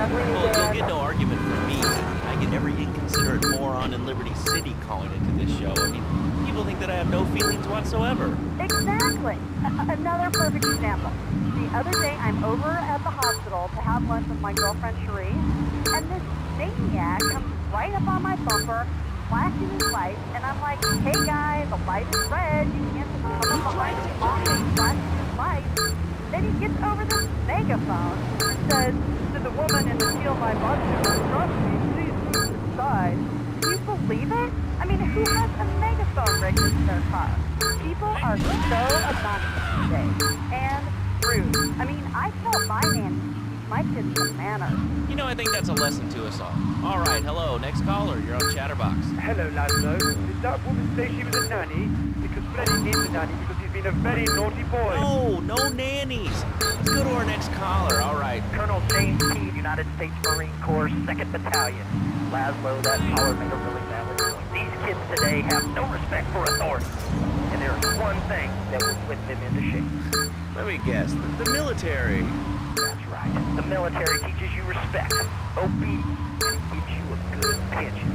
Well, you'll get no argument from me. I get every inconsiderate moron in Liberty City calling into this show. I mean, people think that I have no feelings whatsoever. Exactly. Another perfect example. The other day, I'm over at the hospital to have lunch with my girlfriend Cherie, and this maniac comes right up on my bumper, flashing his lights, and I'm like, hey guy, the light is red, you can't just come up behind me honking, flashing his lights. Then he gets over this megaphone and says to the woman in the Steal My Bus, trust me, please move to the side. Can you believe it? I mean, who has a megaphone rigged into their car? People are so obnoxious today, and rude. I mean, I tell my nanny to teach my kids some manners. You know, I think that's a lesson to us all. All right, hello, next caller, you're on Chatterbox. Hello, Laszlo. Did that woman say she was a nanny? Because Freddy needs a nanny because he's been a very naughty boy. No nannies. Let's go to our next caller, all right. Colonel James Keene, United States Marine Corps, 2nd Battalion. Laszlo, that caller made a really valid point. These kids today have no respect for authority. And there's one thing that will put them into shape. Let me guess, the military. That's right. The military teaches you respect, obedience, and gives you a good pension.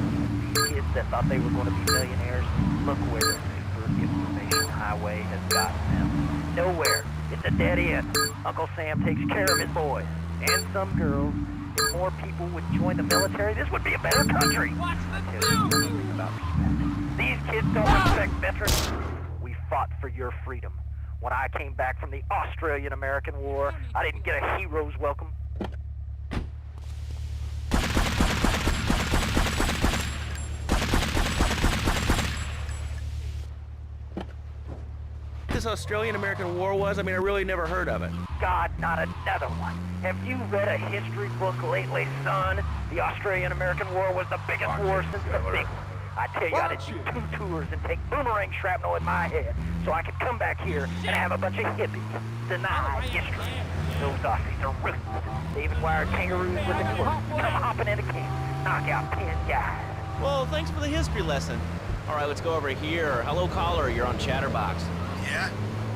These kids that thought they were going to be millionaires, look where the super information highway has gotten them. Nowhere. It's a dead end. Uncle Sam takes care of his boys. And some girls. If more people would join the military, this would be a better country. What's the something about respect. These kids don't respect veterans. We fought for your freedom. When I came back from the Australian-American War, I didn't get a hero's welcome. This Australian-American War was? I mean, I really never heard of it. God, not another one. Have you read a history book lately, son? The Australian-American War was the biggest war since the big one. I tell you, I did do 2 tours and take boomerang shrapnel in my head so I could come back here and have a bunch of hippies deny history. Those Aussies are ruthless. They even wired kangaroos with a club. Come hopping into camp, knock out 10 guys. Well, thanks for the history lesson. All right, let's go over here. Hello, caller, you're on Chatterbox. Yeah?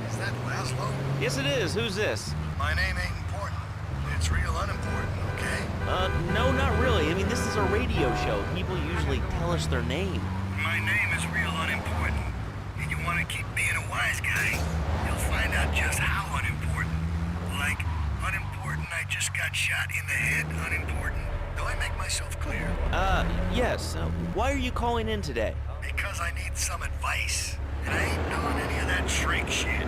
Is that Laszlo? Yes, it is. Who's this? My name ain't important. It's real unimportant, okay? No, not really. I mean, this is a radio show. People usually tell us their name. My name is real unimportant. And you want to keep being a wise guy, you'll find out just how unimportant. Like, unimportant, I just got shot in the head, unimportant. Do I make myself clear? Yes. Why are you calling in today? Because I need some advice. And I ain't doing any of that shrink shit.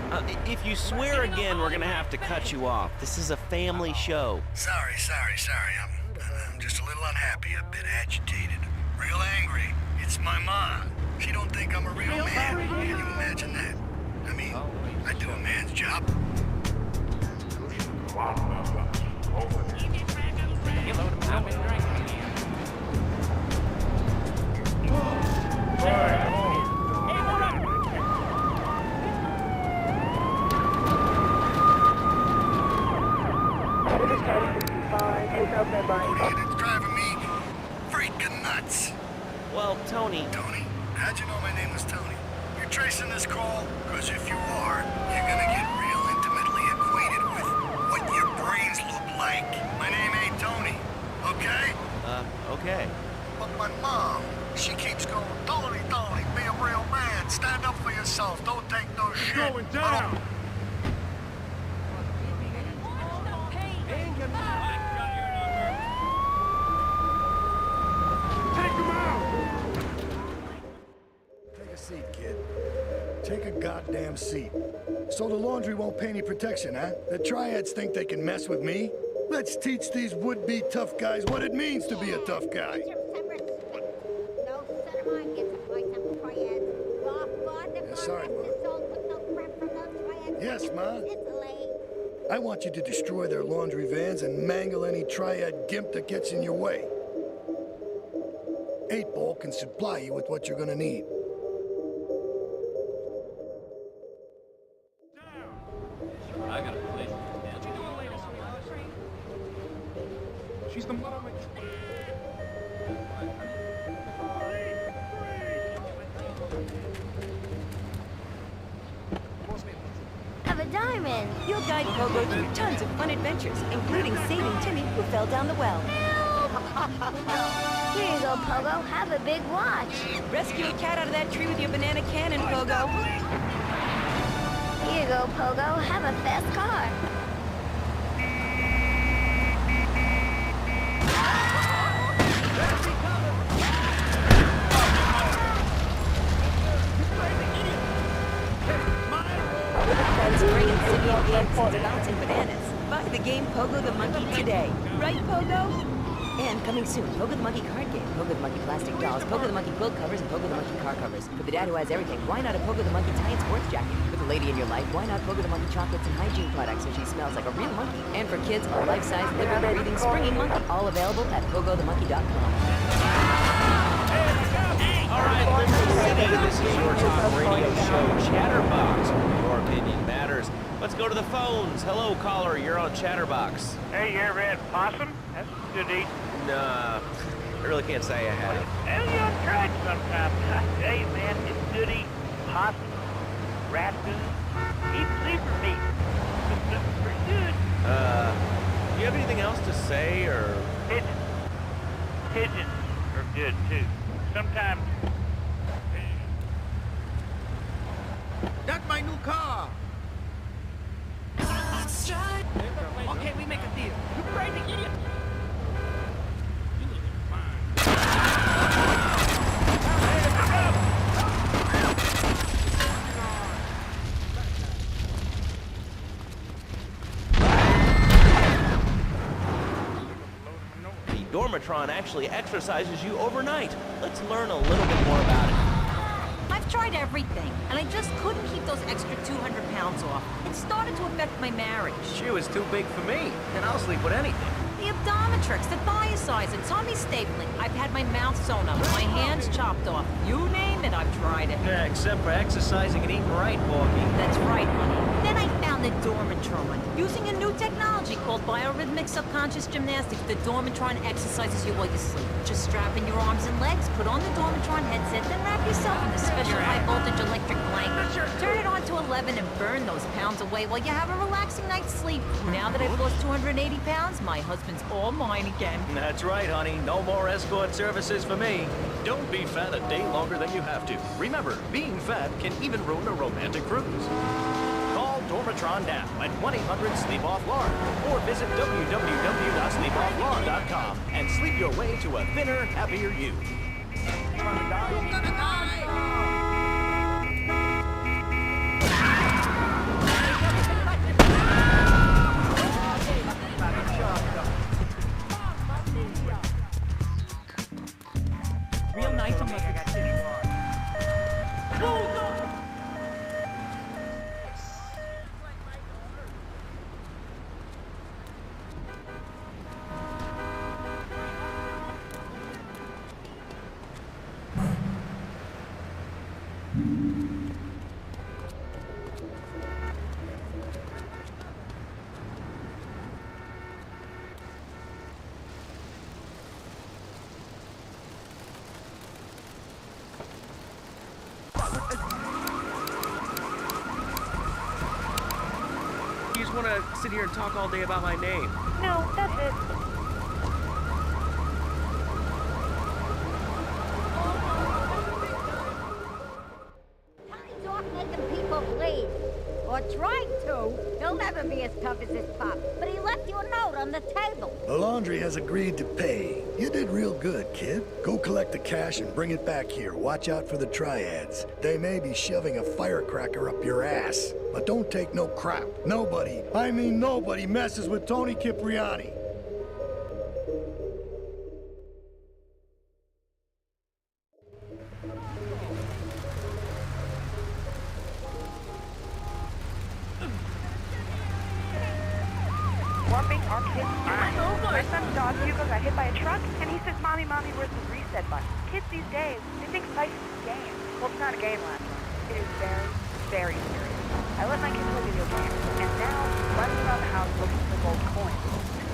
If you swear again, we're gonna have to cut you off. This is a family show. Sorry. I'm just a little unhappy, a bit agitated, real angry. It's my ma. She don't think I'm a real man. Can you imagine that? I mean, I do a man's job. It's driving me freaking nuts. Well, Tony. Tony? How'd you know my name was Tony? You're tracing this call? Because if you are, you're gonna get real intimately acquainted with what your brains look like. My name ain't Tony, okay? Okay. But my mom, she keeps going, Tony, be a real man. Stand up for yourself. Don't take no shit. Going down. Take a seat, kid. Take a goddamn seat. So the laundry won't pay any protection, huh? The triads think they can mess with me? Let's teach these would-be tough guys what it means to be a tough guy. Yeah, sorry, Ma. Yes, Ma. I want you to destroy their laundry vans and mangle any triad gimp that gets in your way. 8 Ball can supply you with what you're gonna need. I got a place. She's the mother of my... Of a diamond. You'll guide Pogo through tons of fun adventures, including saving Timmy, who fell down the well. Here you go, Pogo. Have a big watch. Rescue a cat out of that tree with your banana cannon, Pogo. Here you go, Pogo. Have a fast car. Friends bringing Sydney games and bouncing bananas. Buy the game Pogo the Monkey today. Right, Pogo? And coming soon, Pogo the Monkey card game, Pogo the Monkey plastic dolls, Pogo the Monkey quilt covers, and Pogo the Monkey car covers. For the dad who has everything, why not a Pogo the Monkey tie and sports jacket? For the lady in your life, why not Pogo the Monkey chocolates and hygiene products so she smells like a real monkey? And for kids, a life-size, living, breathing, springy monkey. All available at pogothemonkey.com. All right, Liberty City, this is your talk radio show, Chatterbox, where your opinion matters. Let's go to the phones. Hello, caller, you're on Chatterbox. Hey, you ever had possum? That's good eating. Nah, I really can't say I have. Well, you ought to try it sometime. I tell you, man, it's good eating. Possum, raccoon, even zebra meat. It's pretty good. Do you have anything else to say, or? Pigeons are good, too. Sometimes. That's my new car. Okay, we make a deal. You crazy idiot. You looking fine. The Dormatron actually exercises you overnight. Let's learn a little bit more about it. I've tried everything, and I just couldn't keep those extra 200 pounds off. It started to affect my marriage. She was too big for me, and I'll sleep with anything. The Abdometrix, the thiazide, tummy stapling. I've had my mouth sewn up, my hands chopped off. You name it, I've tried it. Yeah, except for exercising and eating right, Porky. That's right, honey. Then I found the Dormatron. Using a new technology called biorhythmic subconscious gymnastics, the Dormatron exercises you while you sleep. Just strap in your arms and legs, put on the Dormatron headset, then wrap yourself in the special high-voltage electric blanket. Turn it on to 11 and burn those pounds away while you have a relaxing night's sleep. Now that I've lost 280 pounds, my husband's all mine again. That's right, honey. No more escort services for me. Don't be fat a day longer than you have to. Remember, being fat can even ruin a romantic cruise. Call Dormatron now at 1-800-SLEEP-OFF-LARD or visit www.sleepofflard.com and sleep your way to a thinner, happier you. Real nice on my You just want to sit here and talk all day about my name. No, that's it. Time's off making people bleed. Or trying to. He'll never be as tough as his pop. But he left you a note on the table. The laundry has agreed to pay. You did real good, kid. Go collect the cash and bring it back here. Watch out for the triads. They may be shoving a firecracker up your ass. But don't take no crap. Nobody, I mean nobody, messes with Tony Cipriani. One thing our kids do. My son's dog Hugo got hit by a truck, and he says, Mommy, Mommy, where's the reset button? Kids these days, they think life is a game. Well, it's not a game, last one. It is very, very serious. I let my kids play video games, and now running around the house looking for gold coins.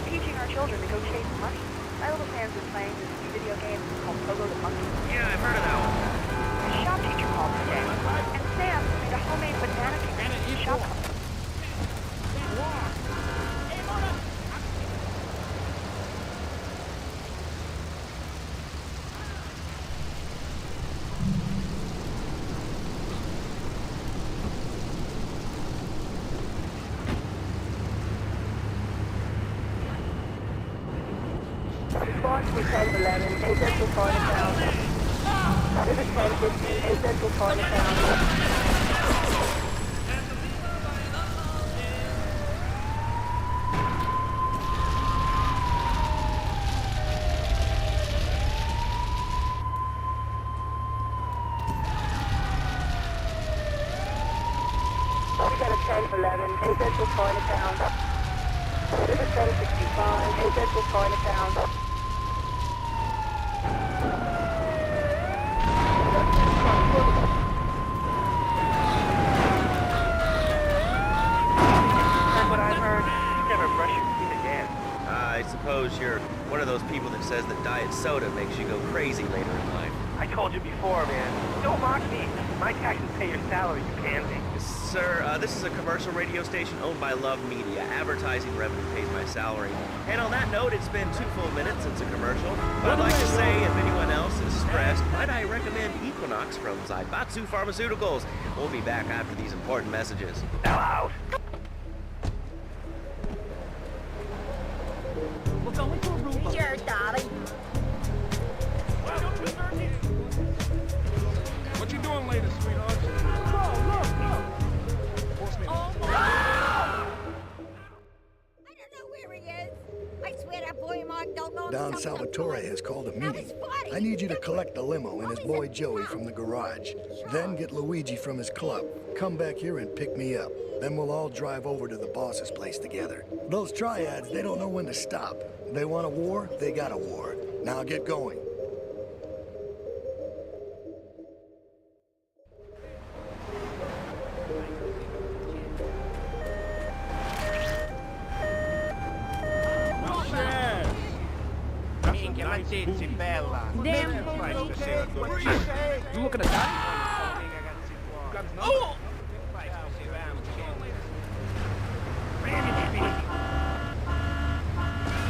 Teaching our children to go chase money. My little Sam's been playing this new video game called Pogo the Monkey. Yeah, I've heard of that one. The shop teacher called today, and Sam made a homemade banana cake for the shop company. Response to 1011, in Central Chinatown. This is 1015, in Central Chinatown. We got a 1011, in Central Chinatown. This is 1065, in Central Chinatown. I suppose you're one of those people that says that diet soda makes you go crazy later in life. I told you before, man. Don't mock me. My taxes pay your salary, you pansy. Sir, this is a commercial radio station owned by Love Media. Advertising revenue pays my salary. And on that note, it's been 2 full minutes since a commercial. But I'd like to say, if anyone else is stressed, might I recommend Equinox from Zaibatsu Pharmaceuticals. We'll be back after these important messages. Now out. We're going to Aruba. Sure, darling. What you doing later, sweetheart? I don't know where he is. I swear that boy Mark don't know. Don Salvatore has called a meeting. I need you to collect the limo and his boy Joey from the garage. Then get Luigi from his club. Come back here and pick me up. Then we'll all drive over to the boss's place together. Those triads, they don't know when to stop. They want a war, they got a war. Now get going. You looking at that? Oh!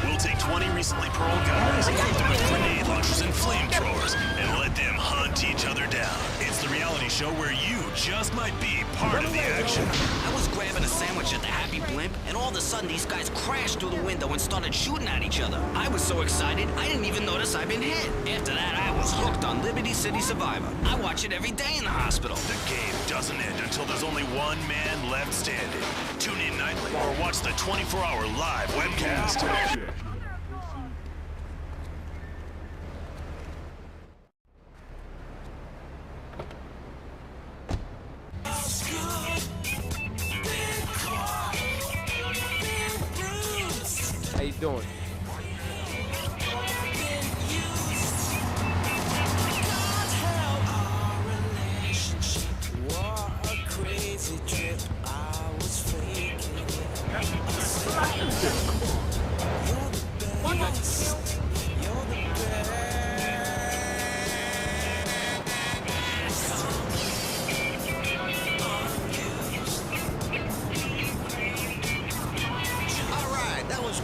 We'll take 20 recently paroled guys, equip them with grenade launchers and flamethrowers, and let them hunt each other down. It's the reality show where you just might be part of the action. I was grabbing a sandwich at the Happy Blimp, and all of a sudden these guys crashed through the window and started shooting at each other. I was so excited, I didn't even notice I'd been hit. After that, I was hooked on Liberty City Survivor. I watch it every day in the hospital. The game doesn't end until there's only one man left standing. Tune in nightly or watch the 24-hour live webcast. How you doing?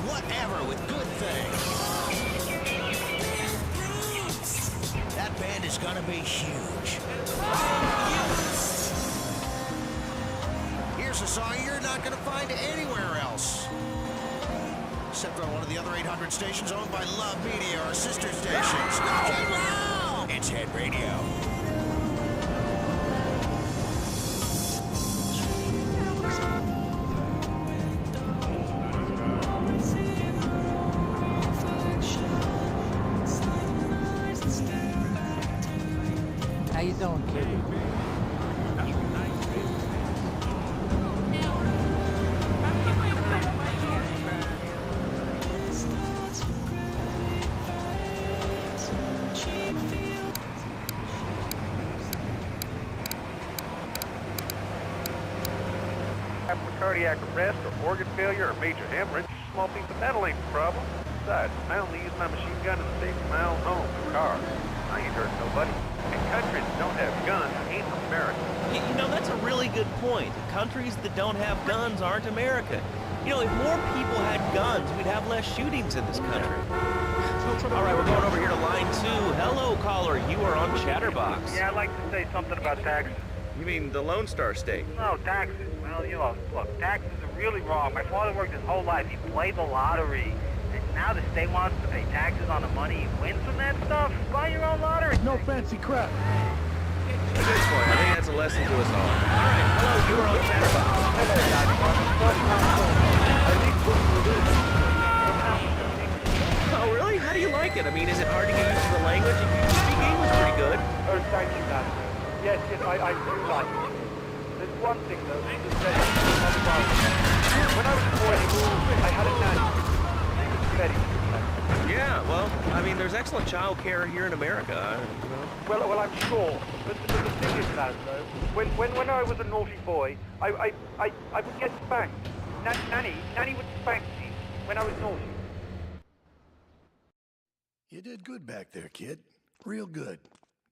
Whatever with good things. That band is gonna be huge. Here's a song you're not gonna find anywhere else. Except on one of the other 800 stations owned by Love Media, our sister stations. It's Head Radio. How you doing, kid? cardiac arrest or organ failure or major hemorrhage. Small piece of metal ain't the problem. Besides, I only use my machine gun in the safety of my own home and car. I ain't hurting nobody. And countries that don't have guns ain't America. You know, that's a really good point. Countries that don't have guns aren't America. You know, if more people had guns, we'd have less shootings in this country. All right, we're going over here to line 2. Hello, caller. You are on Chatterbox. Yeah, I'd like to say something about taxes. You mean the Lone Star State? No, taxes. Well, you know, look, taxes are really wrong. My father worked his whole life. He played the lottery. And now the state wants to pay taxes on the money he wins from that stuff. Buy your own lottery. No fancy crap. Good point. I think that's a lesson to us all. All right, hello. You are on Chatterbox. Oh, really? How do you like it? I mean, is it hard to get used to the language? You speak English pretty good. Oh, thank you, Dad. Yes, I do like it. There's one thing, though, that's very when I was 40, I had a nanny. She was very good. Yeah, well, I mean, there's excellent child care here in America, you know. Well, I'm sure. But the thing is, Dad, though, when I was a naughty boy, I would get spanked. Nanny would spank me when I was naughty. You did good back there, kid. Real good.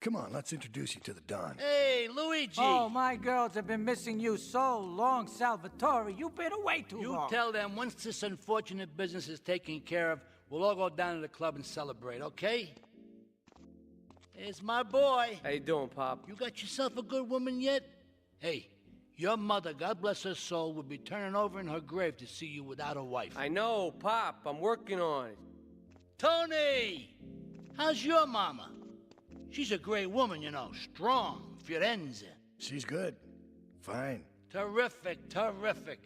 Come on, let's introduce you to the Don. Hey, Luigi! Oh, my girls have been missing you so long, Salvatore. You've been away too long. You tell them once this unfortunate business is taken care of, we'll all go down to the club and celebrate, okay? It's my boy. How you doing, Pop? You got yourself a good woman yet? Hey, your mother, God bless her soul, would be turning over in her grave to see you without a wife. I know, Pop. I'm working on it. Tony! How's your mama? She's a great woman, you know. Strong. Firenze. She's good. Fine. Terrific, terrific.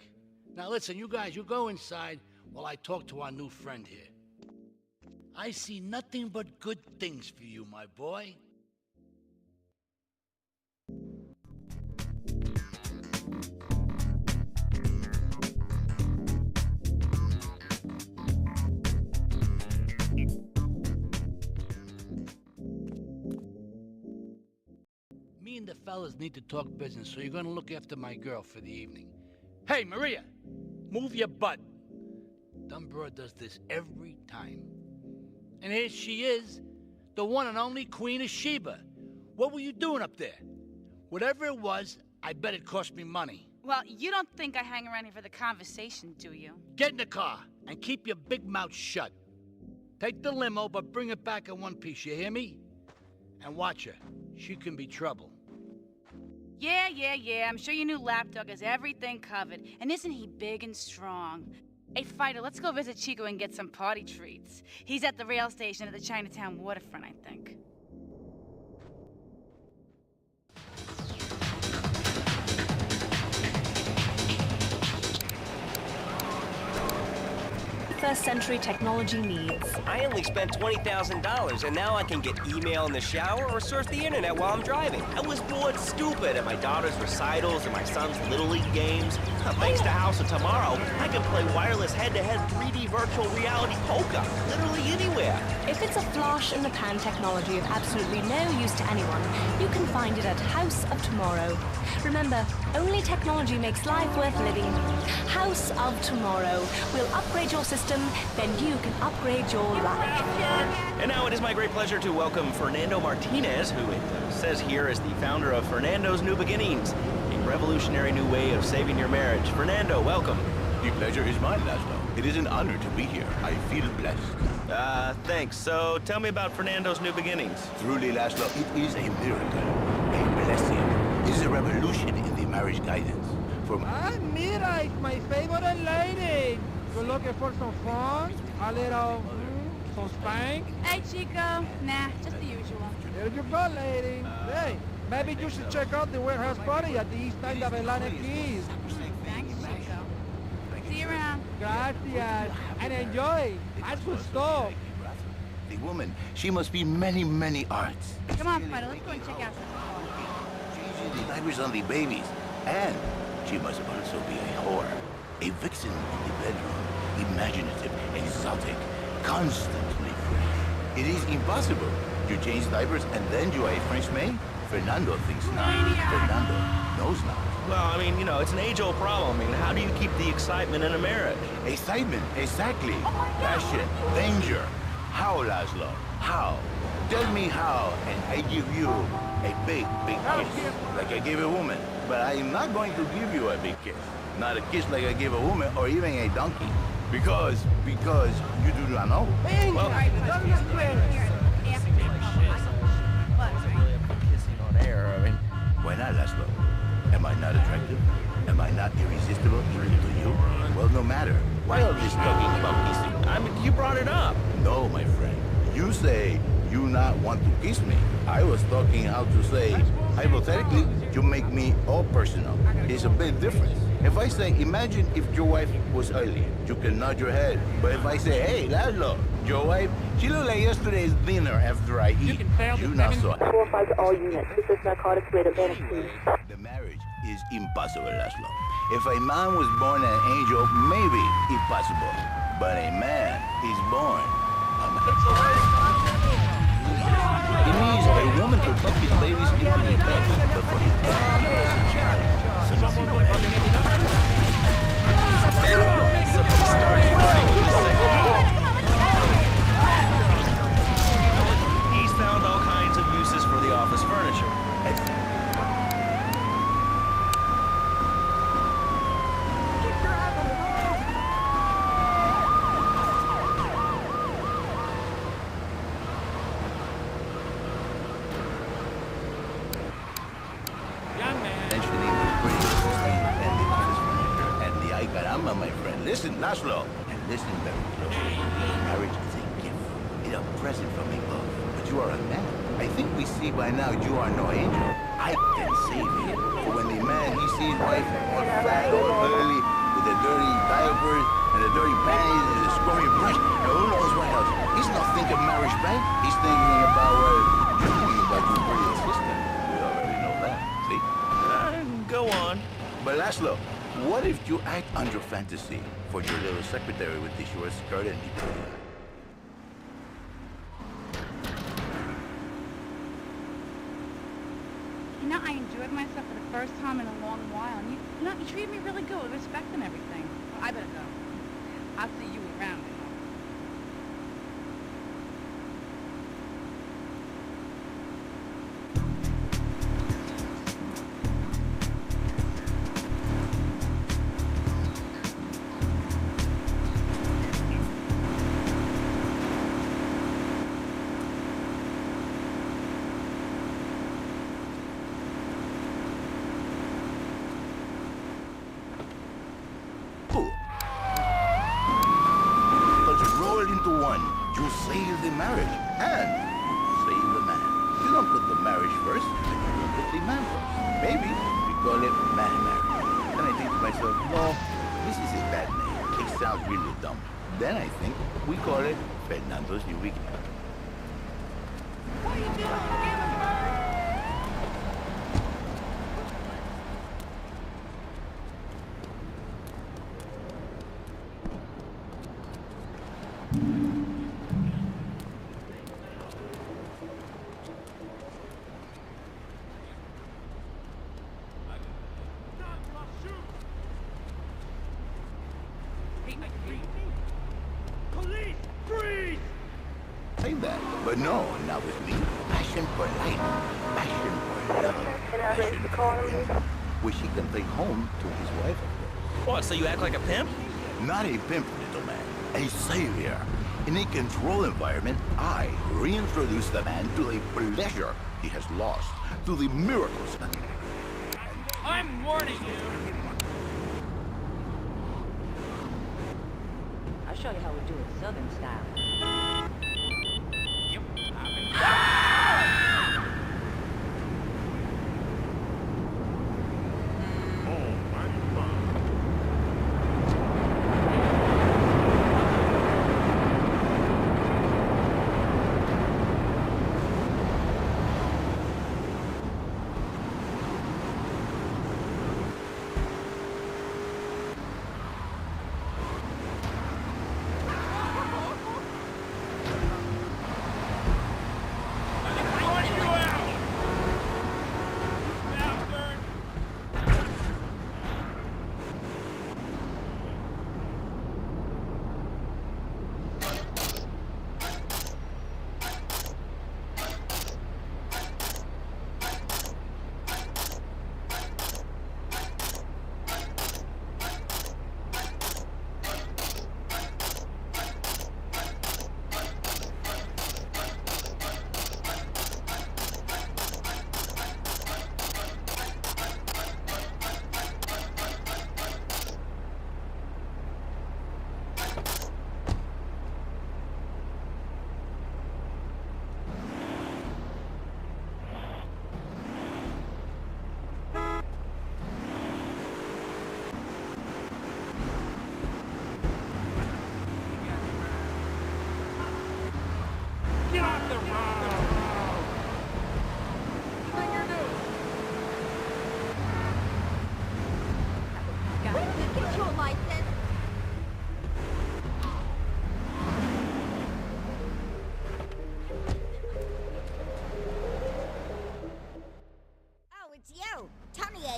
Now listen, you guys, you go inside while I talk to our new friend here. I see nothing but good things for you, my boy. Me and the fellas need to talk business, so you're gonna look after my girl for the evening. Hey, Maria, move your butt. Dumb broad does this every time. And here she is, the one and only Queen of Sheba. What were you doing up there? Whatever it was, I bet it cost me money. Well, you don't think I hang around here for the conversation, do you? Get in the car and keep your big mouth shut. Take the limo, but bring it back in one piece, you hear me? And watch her. She can be trouble. Yeah. I'm sure your new lapdog has everything covered. And isn't he big and strong? Hey, Fido, let's go visit Chico and get some party treats. He's at the rail station at the Chinatown waterfront, I think. First century technology needs. I only spent $20,000, and now I can get email in the shower or surf the internet while I'm driving. I was bored stupid at my daughter's recitals and my son's Little League games. Thanks to House of Tomorrow, I can play wireless head-to-head 3D virtual reality poker literally anywhere. If it's a flash-in-the-pan technology of absolutely no use to anyone, you can find it at House of Tomorrow. Remember, only technology makes life worth living. House of Tomorrow. We'll upgrade your system, then you can upgrade your life. And now it is my great pleasure to welcome Fernando Martinez, who it says here is the founder of Fernando's New Beginnings, a revolutionary new way of saving your marriage. Fernando, welcome. The pleasure is mine, Laszlo. It is an honor to be here. I feel blessed. Thanks. So tell me about Fernando's New Beginnings. Truly, Laszlo, it is a miracle, a blessing. It is a revolution in the marriage guidance. Mira, it's my favorite lady. You're looking for some fun? A little, some spank? Hey, Chico. Nah, just the usual. There you go, lady. Hey, maybe you should check out the warehouse party at the East End of Atlantic Keys. Thanks, Chico. See you around. Gracias. And enjoy. That's good stuff. The woman, she must be many, many arts. Come on, Fido, let's go and check out some. Changing the diapers on the babies. And she must also be a whore. A vixen in the bedroom. Imaginative, exotic, constantly fresh. It is impossible. You change diapers and then you are a French maid? Fernando thinks not. Fernando knows not. Well, I mean, you know, it's an age-old problem. I mean, how do you keep the excitement in a marriage? Excitement, exactly. Passion, danger. How, Laszlo? How? Tell me how, and I give you a big, big kiss, like I gave a woman. But I am not going to give you a big kiss. Not a kiss like I gave a woman or even a donkey. Because you do not know. Well, kissing on air, I mean... Why not, Laszlo? Am I not attractive? Am I not irresistible even to you? Well, no matter. Why are we talking about kissing? I mean, you brought it up. No, my friend. You say you not want to kiss me. I was talking how to say, hypothetically, you make me all personal. It's a big difference. If I say, imagine if your wife was early, you can nod your head. But if I say, hey, Laszlo, your wife, she looked like yesterday's dinner after I eat. You not so happy. 4-5 to all units. This is narcotics rate advantage, please. The marriage is impossible, Laszlo. If a man was born an angel, maybe impossible. But a man is born a man. It means a woman to tuck his babies into the bed before he He's found all kinds of uses for the office furniture. My friend, listen, Laszlo, and listen very closely. Marriage is a gift, it's a present from above. But you are a man. I think we see by now you are no angel. I can save him. For when the man he sees wife all fat, all burly, with the dirty diapers and the dirty panties and the scrubbing brush, and who knows what else? He's not thinking marriage bank. He's thinking about you're thinking about your pretty sister. We already know that. See? Go on. But Laszlo, what if you act on your fantasy for your little secretary with the short skirt and the You know, I enjoyed myself for the first time in a long while, and you treated me really good with respect and everything. Well, I better go. I'll see you around. Save the marriage and save the man. You don't put the marriage first, and you don't put the man first. Maybe we call it man marriage. Then I think to myself, no, this is a bad name. It sounds really dumb. Then I think we call it Fernando's New Weekend. What are you doing? But no, not with me. Passion for life, passion for love, passion for women, which he can take home to his wife, of course. What, so you act like a pimp? Not a pimp, little man. A savior. In a controlled environment, I reintroduce the man to the pleasure he has lost, to the miracles. I'm warning you. I'll show you how we do it Southern style.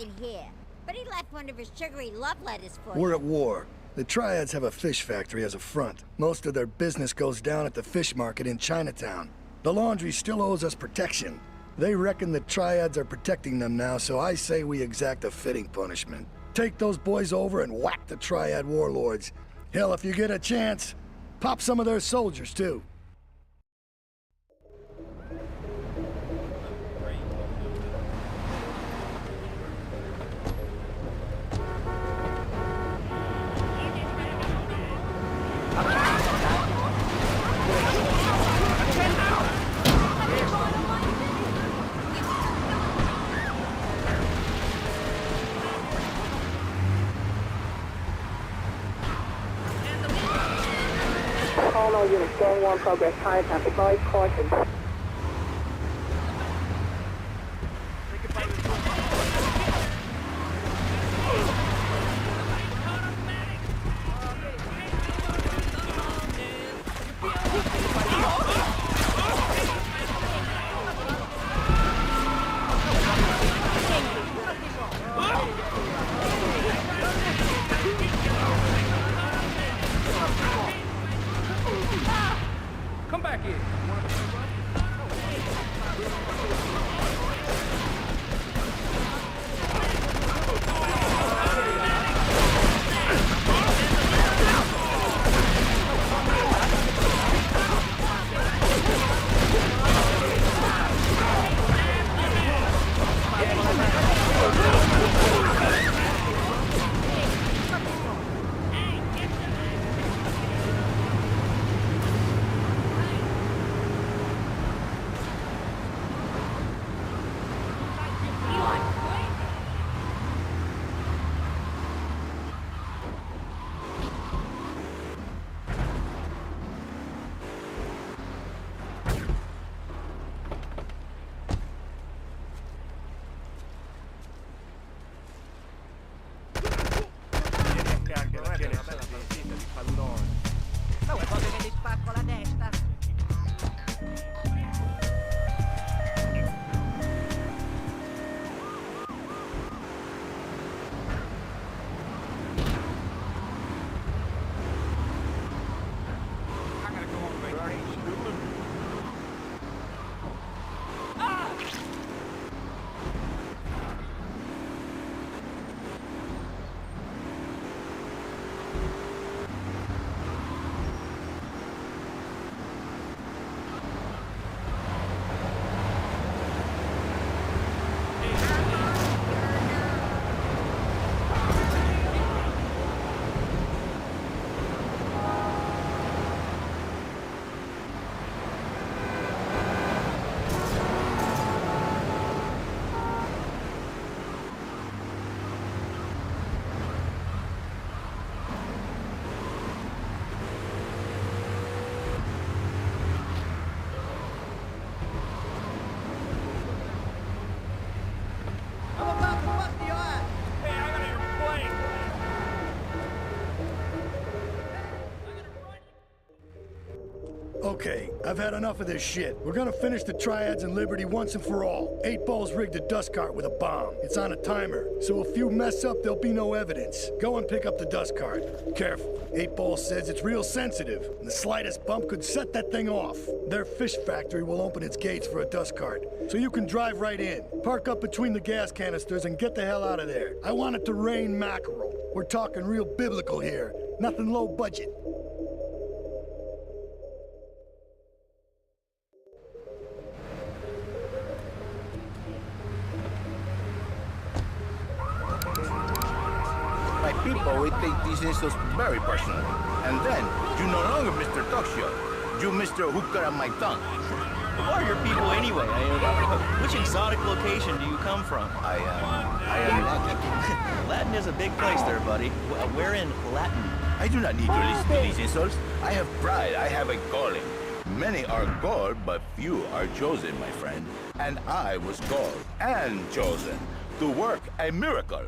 right here. But he left one of his sugary love letters for you. We're at war. The Triads have a fish factory as a front. Most of their business goes down at the fish market in Chinatown. The Laundry still owes us protection. They reckon the Triads are protecting them now, so I say we exact a fitting punishment. Take those boys over and whack the Triad warlords. Hell, if you get a chance, pop some of their soldiers, too. All units, going on progress, Chinatown, advise caution. Come back here. Okay, I've had enough of this shit. We're gonna finish the Triads and Liberty once and for all. 8 Ball's rigged a dust cart with a bomb. It's on a timer, so if you mess up, there'll be no evidence. Go and pick up the dust cart. Careful. 8 Ball says it's real sensitive, and the slightest bump could set that thing off. Their fish factory will open its gates for a dust cart, so you can drive right in. Park up between the gas canisters and get the hell out of there. I want it to rain mackerel. We're talking real biblical here, nothing low budget. People, we take these insults very personally. And then, you no longer Mr. Talk Show. You Mr. Who Cut Out My Tongue. Who are your people anyway? Which exotic location do you come from? I am Latin. Latin is a big place there, buddy. Where in Latin? I do not need to listen to these insults. I have pride. I have a calling. Many are called, but few are chosen, my friend. And I was called and chosen to work a miracle.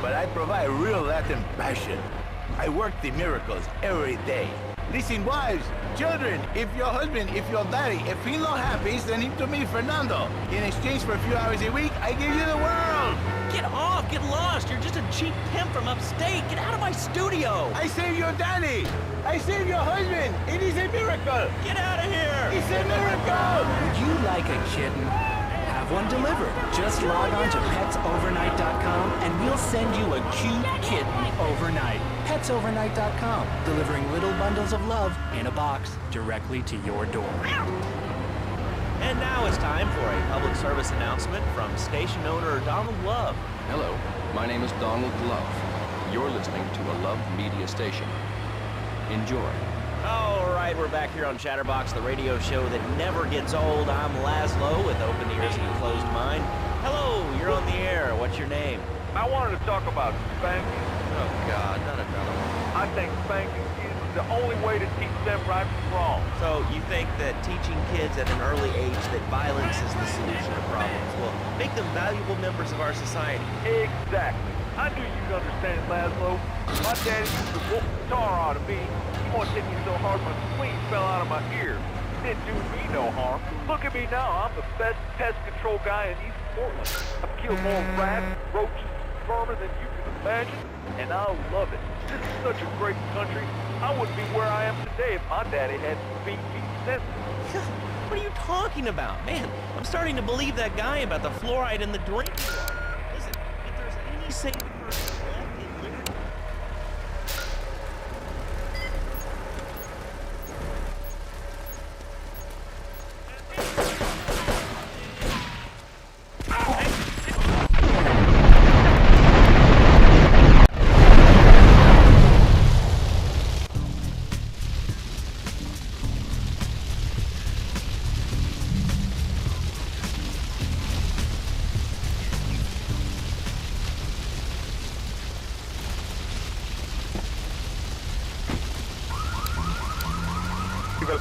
But I provide real Latin passion. I work the miracles every day. Listen, wives, children, if your husband, if your daddy, if he's not happy, send him to me, Fernando. In exchange for a few hours a week, I give you the world. Get off! Get lost! You're just a cheap pimp from upstate! Get out of my studio! I saved your daddy! I saved your husband! It is a miracle! Get out of here! It's a miracle! Would you like a kitten? Have one delivered. Just log on to petsovernight.com and we'll send you a cute kitten overnight. Petsovernight.com, delivering little bundles of love in a box directly to your door. And now it's time for a public service announcement from station owner Donald Love. Hello, my name is Donald Love. You're listening to a Love Media station. Enjoy. All right, we're back here on Chatterbox, the radio show that never gets old. I'm Laszlo with open ears and a closed mind. Hello, you're on the air. What's your name? I wanted to talk about spanking. Oh, God, not another one. I think spanking is the only way to teach them right from wrong. So you think that teaching kids at an early age that violence is the solution to problems will make them valuable members of our society? Exactly. I knew you'd understand, Laszlo. My daddy used to whoop the tar out of me. He once hit me so hard my spleen fell out of my ear. Didn't do me no harm. Look at me now. I'm the best pest control guy in East Portland. I've killed more rats, roaches, and vermin than you can imagine, and I love it. This is such a great country. I wouldn't be where I am today if my daddy hadn't beat me senseless. What are you talking about? Man, I'm starting to believe that guy about the fluoride in the drinking water. Listen, if there's any saving person left in Liberty...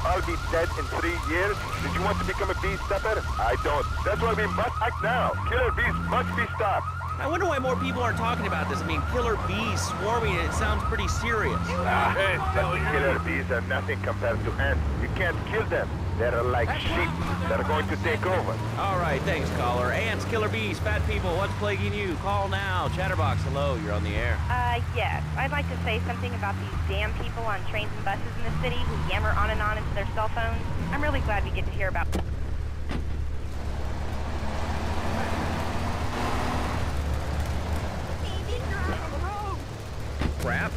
I'll be dead in 3 years. Did you want to become a bee stopper? I don't. That's why we must act now. Killer bees must be stopped. I wonder why more people aren't talking about this. I mean, killer bees swarming, it sounds pretty serious. Killer bees are nothing compared to ants. You can't kill them. They're like sheep that are going to take over. All right, thanks, caller. Ants, killer bees, fat people, what's plaguing you? Call now. Chatterbox, hello, you're on the air. Yes. I'd like to say something about these damn people on trains and buses in the city who yammer on and on into their cell phones. I'm really glad we get to hear about... Crap?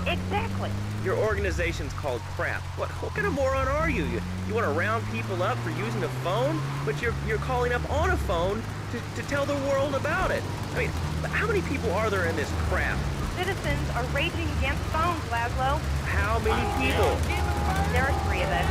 Exactly. Your organization's called Crap. What kind of moron are you? You want to round people up for using a phone? But you're calling up on a phone to tell the world about it. I mean, how many people are there in this crap? Citizens are raging against phones, Laszlo. How many people? There are 3 of us.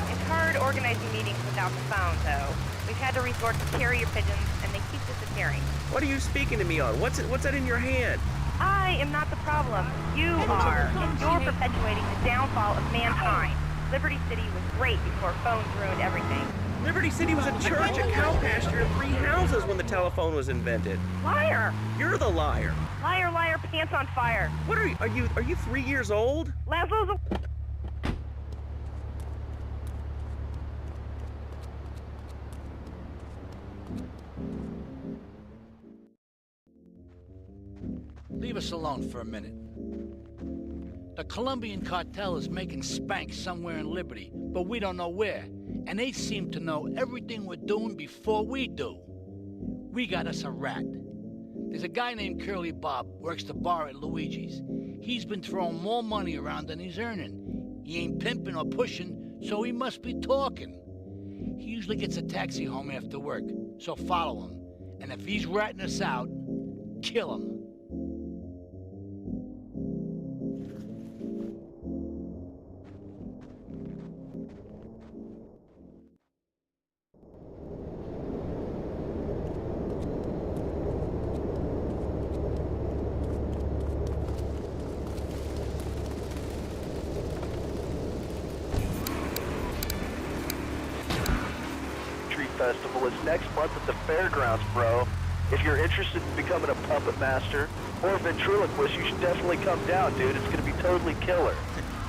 It's hard organizing meetings without the phone, though. We've had to resort to carrier pigeons, and they keep disappearing. What are you speaking to me on? What's that in your hand? I am not the problem. You are. And you're perpetuating the downfall of mankind. Liberty City was great before phones ruined everything. Liberty City was a church, a cow pasture, and 3 houses when the telephone was invented. Liar! You're the liar. Liar, liar, pants on fire. What are you? Are you 3 years old? Laszlo's a... Leave us alone for a minute. The Colombian cartel is making spank somewhere in Liberty, but we don't know where. And they seem to know everything we're doing before we do. We got us a rat. There's a guy named Curly Bob, works the bar at Luigi's. He's been throwing more money around than he's earning. He ain't pimping or pushing, so he must be talking. He usually gets a taxi home after work, so follow him. And if he's ratting us out, kill him. Festival is next month at the fairgrounds, bro. If you're interested in becoming a puppet master or a ventriloquist, you should definitely come down, dude. It's gonna be totally killer.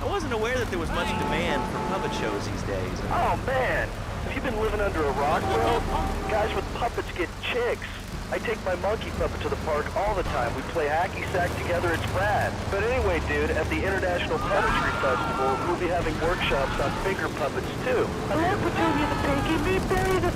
I wasn't aware that there was much demand for puppet shows these days. Oh, man. Have you been living under a rock, bro? Guys with puppets get chicks. I take my monkey puppet to the park all the time. We play hacky sack together. It's rad. But anyway, dude, at the International Puppetry Festival, we'll be having workshops on finger puppets, too. I love Petunia the Pinky. Me, Barry the...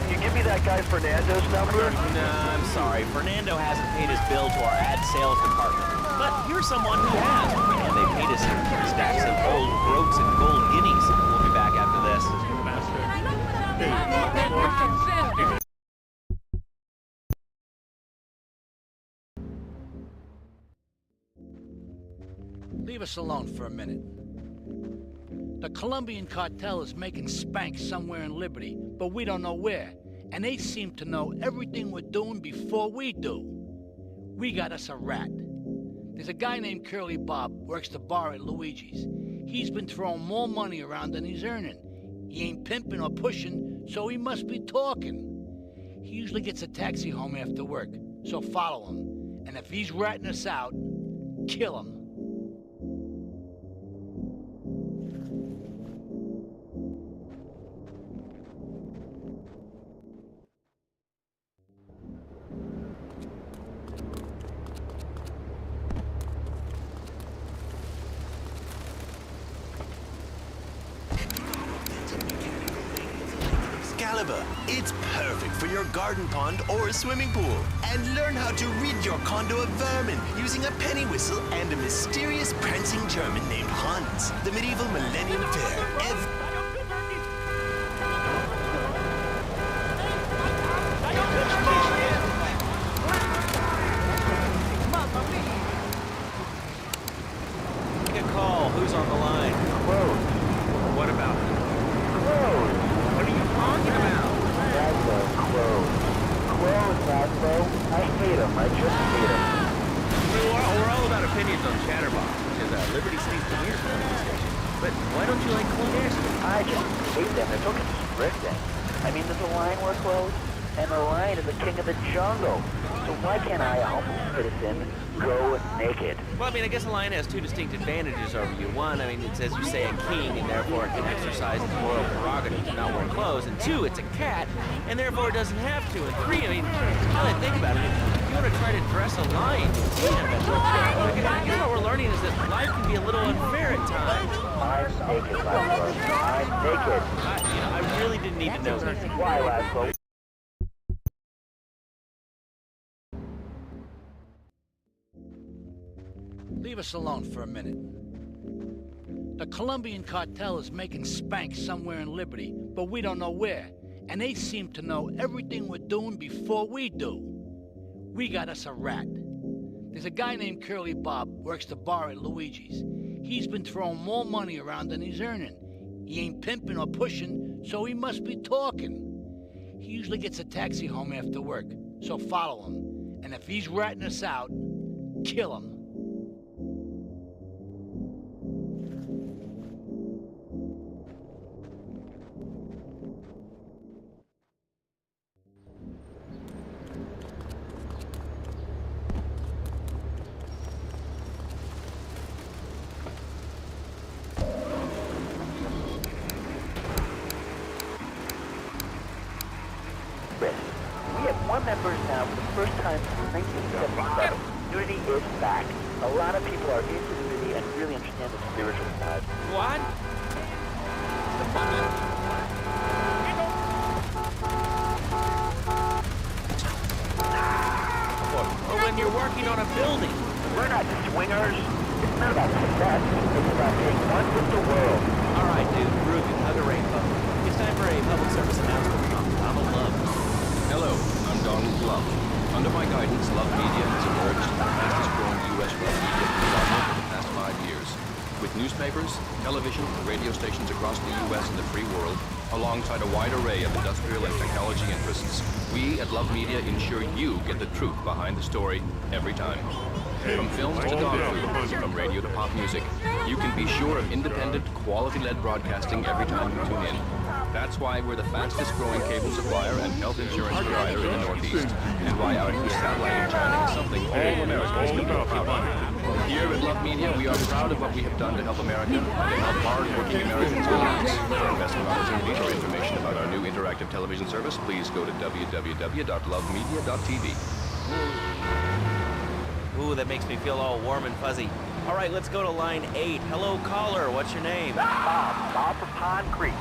Can you give me that guy Fernando's number? Nah, I'm sorry. Fernando hasn't paid his bill to our ad sales department. But here's someone who has, and they paid us in stacks of old groats and gold guineas. We'll be back after this. Leave us alone for a minute. The Colombian cartel is making spank somewhere in Liberty, but we don't know where. And they seem to know everything we're doing before we do. We got us a rat. There's a guy named Curly Bob, works the bar at Luigi's. He's been throwing more money around than he's earning. He ain't pimping or pushing, so he must be talking. He usually gets a taxi home after work, so follow him. And if he's ratting us out, kill him. It's perfect for your garden pond or swimming pool. And learn how to rid your condo of vermin using a penny whistle and a mysterious prancing German named Hans. The medieval Millennium Fair. Take a call. Who's on the line? Close. What about it? Close. What are you talking about? That's a close. Close, Vasco. I hate him. I just hate him. We're all about opinions on Chatterbox, which is Liberty City's premier radio station. But why don't you like Clone? I just hate them. They're so constricting. I mean, there's a line where close, and the line is the king of the jungle. So why can't I, a humble citizen, go naked? Well, I mean, I guess a lion has two distinct advantages over you. One, I mean, it's, as you say, a king, and therefore it can exercise its royal prerogative to not wear clothes. And two, it's a cat, and therefore it doesn't have to. And three, I mean, now that I think about it, if you want to try to dress a lion, I guess what we're learning is that life can be a little unfair at times. I'm naked, Laszlo. I'm naked. I really didn't even know that. Why, Laszlo? Leave us alone for a minute. The Colombian cartel is making spank somewhere in Liberty, but we don't know where. And they seem to know everything we're doing before we do. We got us a rat. There's a guy named Curly Bob, works the bar at Luigi's. He's been throwing more money around than he's earning. He ain't pimping or pushing, so he must be talking. He usually gets a taxi home after work, so follow him. And if he's ratting us out, kill him. We have more members now for the first time since 1977. Unity is back. A lot of people are into Unity and really understand the spiritual side. What? Or when you're working on a building. We're not swingers. It's not about success. It's about being one with the world. All right, dude. Groovy. Hug a rainbow. It's time for a public service announcement from Donald Love. Hello, I'm Donald Love. Under my guidance, Love Media has emerged as the fastest-growing U.S. web media conglomerate for the past 5 years. With newspapers, television, and radio stations across the U.S. and the free world, alongside a wide array of industrial and technology interests, we at Love Media ensure you get the truth behind the story every time. From films to dog food, from radio to pop music, you can be sure of independent, quality-led broadcasting every time you tune in. That's why we're the fastest growing cable supplier and health insurance provider in the Northeast, and why our new satellite in China is something all Americans can be proud of. Here at Love Media, we are proud of what we have done to help America and to help hard-working Americans relax. For investment opportunities or information about our new interactive television service, please go to www.lovemedia.tv. Ooh, that makes me feel all warm and fuzzy. All right, let's go to line 8. Hello, caller. What's your name? Bob from Pine Creek.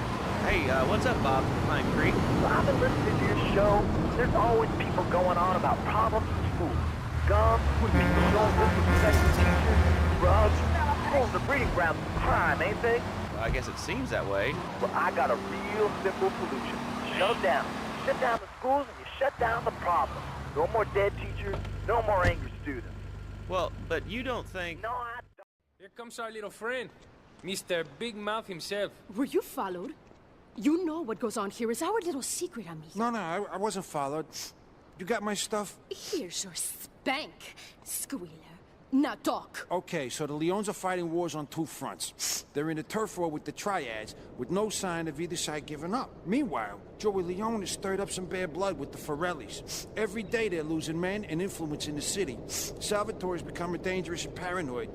Hey, what's up, Bob from Pine Creek? Well, I've been listening to your show. There's always people going on about problems in school. Guns, people don't disrespect teachers, drugs. School's the breeding ground of crime, ain't they? Well, I guess it seems that way. Well, I got a real simple solution. Shut them down. Shut down the schools and you shut down the problem. No more dead teachers, no more angry students. Well, but you don't think... No, I don't. Here comes our little friend, Mr. Big Mouth himself. Were you followed? You know what goes on here is our little secret, amigo. No, I wasn't followed. You got my stuff? Here's your spank, squealer. Now talk. Okay, so the Leons are fighting wars on two fronts. They're in a turf war with the Triads, with no sign of either side giving up. Meanwhile, Joey Leone has stirred up some bad blood with the Forellis. Every day they're losing men and influence in the city. Salvatore's becoming dangerous and paranoid.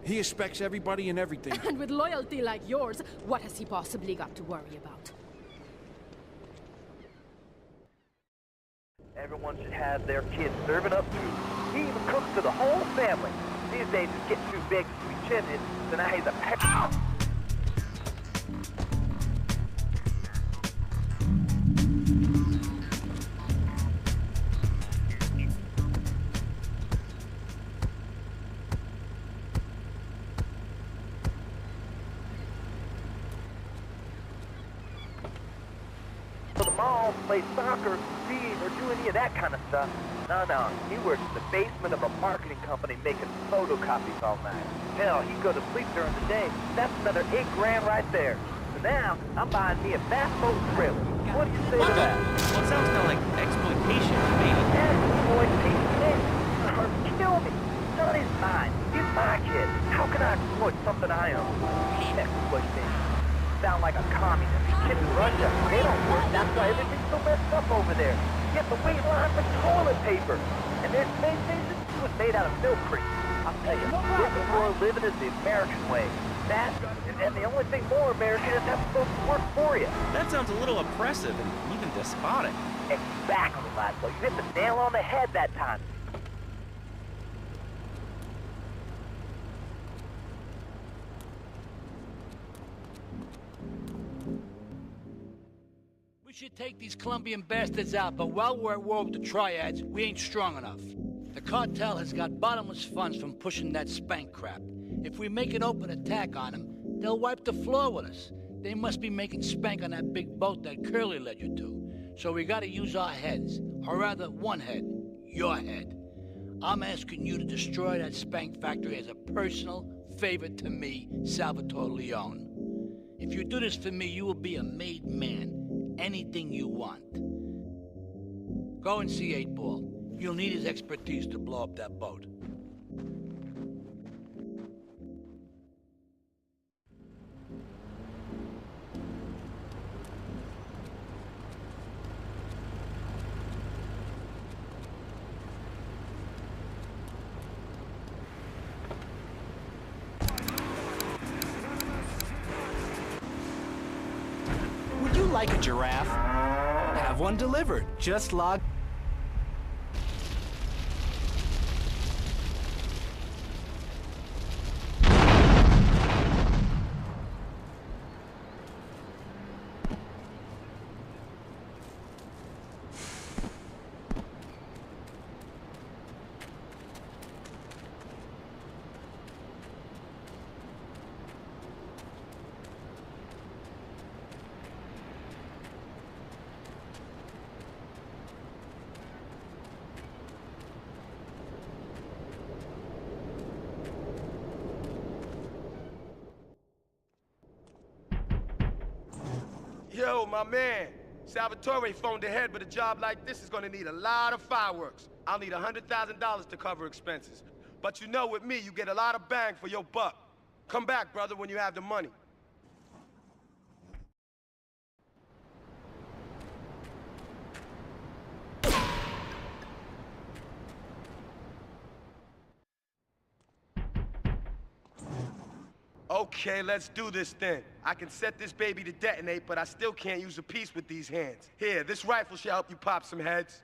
He expects everybody and everything. And with loyalty like yours, what has he possibly got to worry about? Everyone should have their kids serving up food. He even cooks for the whole family. These days he's getting too big to be chimney, so now he's a pet. The mall, play soccer, read, or do any of that kind of stuff. No, he works in the basement of a marketing company making photocopies all night. Hell, he'd go to sleep during the day. That's another $8 grand right there. So now, I'm buying me a fast boat trailer. What do you say to that? Well, it sounds kind of like exploitation, maybe. Exploitation? Kill me. Sonny's mine. He's my kid. How can I exploit something I own? Exploitation. Sound like a communist. Kids in Russia, they don't work. That's why everything's so messed up over there. Get the wait line for toilet paper. And their space station was made out of milk cream. I'll tell you, this is more living is the American way. That, and the only thing more American is that's supposed to work for you. That sounds a little oppressive and even despotic. Exactly, Laszlo. You hit the nail on the head that time. We should take these Colombian bastards out, but while we're at war with the Triads, we ain't strong enough. The cartel has got bottomless funds from pushing that spank crap. If we make an open attack on them, they'll wipe the floor with us. They must be making spank on that big boat that Curly led you to. So we gotta use our heads, or rather one head, your head. I'm asking you to destroy that spank factory as a personal favor to me, Salvatore Leone. If you do this for me, you will be a made man. Anything you want. Go and see 8-Ball. You'll need his expertise to blow up that boat. Would you like a giraffe? Have one delivered. Just log... Yo, my man. Salvatore phoned ahead, but a job like this is gonna need a lot of fireworks. I'll need $100,000 to cover expenses. But you know, with me, you get a lot of bang for your buck. Come back, brother, when you have the money. Okay, let's do this then. I can set this baby to detonate, but I still can't use a piece with these hands. Here, this rifle should help you pop some heads.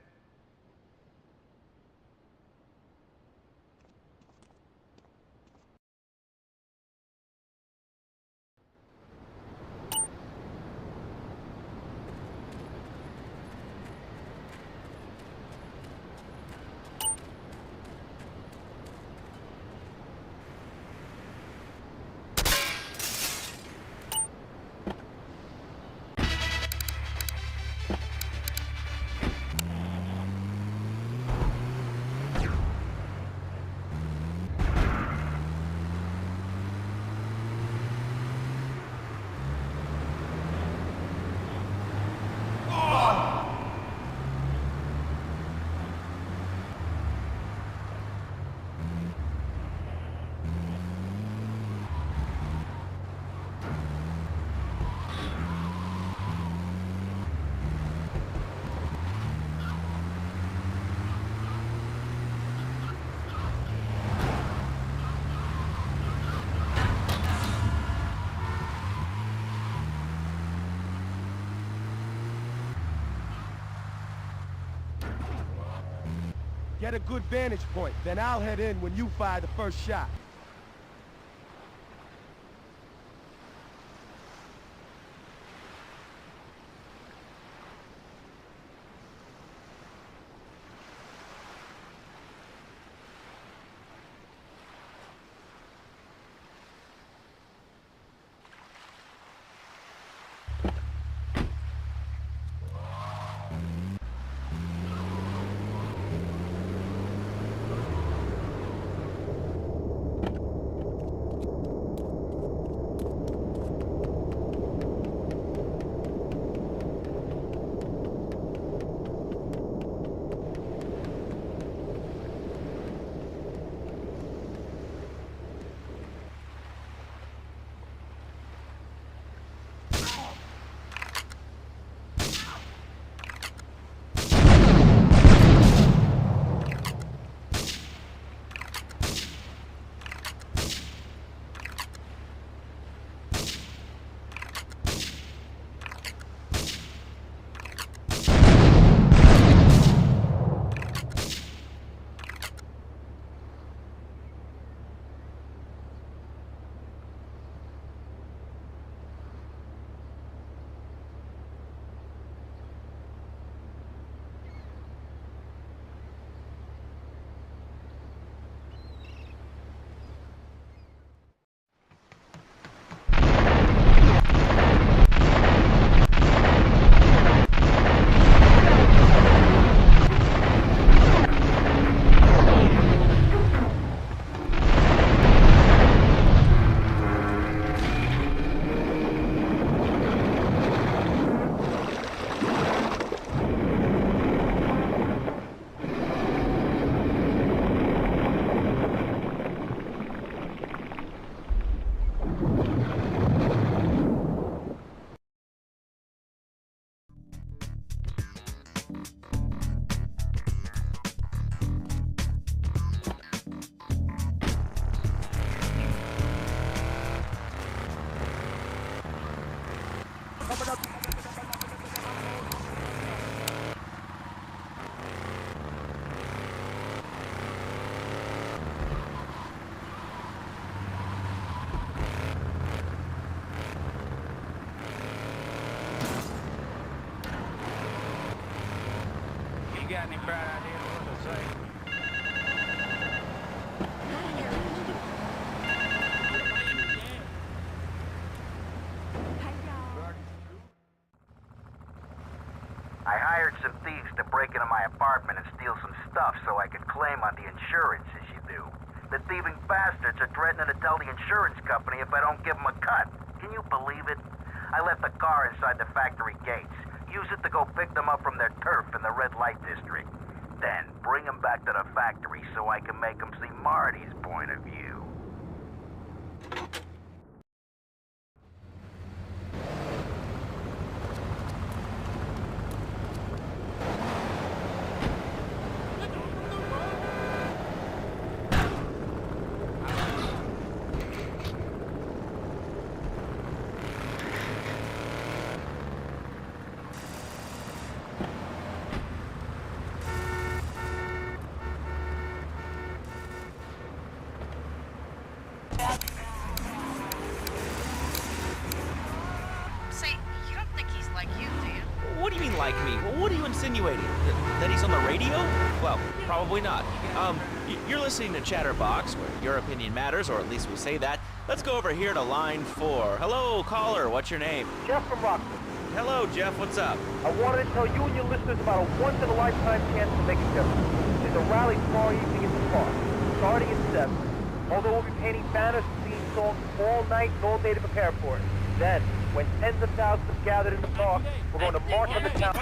Get a good vantage point, then I'll head in when you fire the first shot. got any bright ideas what to say? I hired some thieves to break into my apartment and steal some stuff so I could claim on the insurance, as you do. The thieving bastards are threatening to tell the insurance company if I don't give them a cut. Can you believe it? I left the car inside the factory gates. Use it to go pick them up from their turf in the red light district. Then bring them back to the factory so I can make them see Marty's point of view. insinuating? That he's on the radio? Well, probably not. You're listening to Chatterbox, where your opinion matters, or at least we say that. Let's go over here to line 4. Hello, caller. What's your name? Jeff from Rockford. Hello, Jeff. What's up? I wanted to tell you and your listeners about a once-in-a-lifetime chance to make a difference. There's a rally tomorrow evening at the park, starting at 7. Although we'll be painting banners and singing songs all night and all day to prepare for it. Then, when tens of thousands have gathered in the park, we're going to march on the town.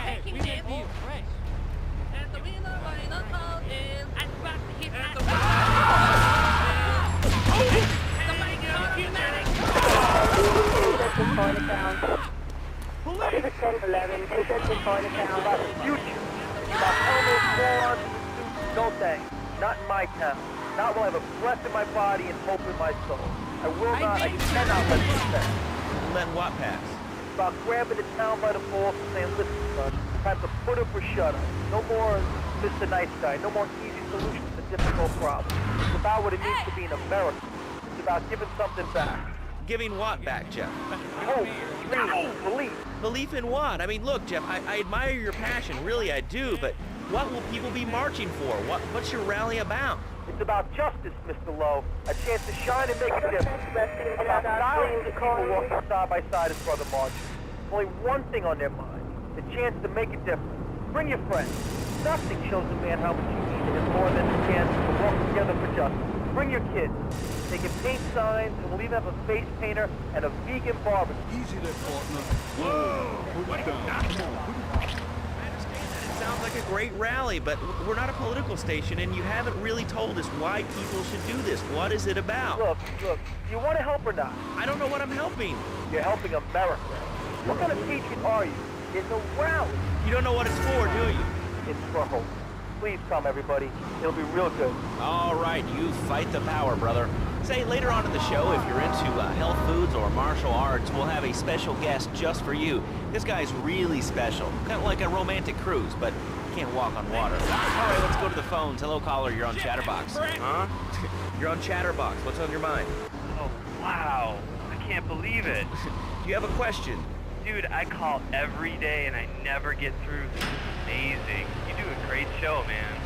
Don't they? Not in my town. Not while I have a breath in my body and hope in my soul. I will not, I cannot let this pass. Let what pass? About grabbing the town by the balls and saying, listen, son, time to put up or shut up. No more Mr. Nice Guy. No more easy solutions to difficult problems. It's about what it means to be an American. It's about giving something back. Giving what back, Jeff? Hope, dreams, belief. Belief in what? I mean, look, Jeff, I admire your passion. Really, I do. But what will people be marching for? What's your rally about? It's about justice, Mr. Lowe. A chance to shine and make a difference. About thousands of people walking side by side as brother marches. Only one thing on their mind. The chance to make a difference. Bring your friends. Nothing shows a man how much he needs him more than the chance to walk together for justice. Bring your kids. They can paint signs, and we'll even have a face painter and a vegan barbecue. Easy there, partner. Sounds like a great rally, but we're not a political station, and you haven't really told us why people should do this. What is it about? Look, do you want to help or not? I don't know what I'm helping. You're helping America. What kind of patriot are you? It's a rally. You don't know what it's for, do you? It's for hope. Please come, everybody. It'll be real good. All right, you fight the power, brother. Say, later on in the show, if you're into health foods or martial arts, we'll have a special guest just for you. This guy's really special. Kind of like a romantic cruise, but can't walk on water. All right, let's go to the phones. Hello, caller. You're on Chatterbox. Huh? You're on Chatterbox. What's on your mind? Oh, wow. I can't believe it. Do you have a question? Dude, I call every day and I never get through. This is amazing. You do a great show, man.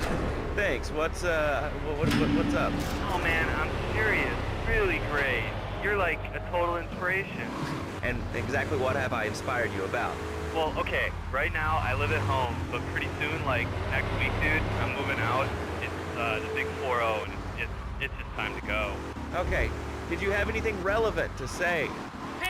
Thanks. What's up? Oh, man, I'm serious. Really great. You're like a total inspiration. And exactly what have I inspired you about? Well, okay, right now I live at home, but pretty soon, like next week, dude, I'm moving out. It's the big 4-0, and it's just time to go. Okay. Did you have anything relevant to say?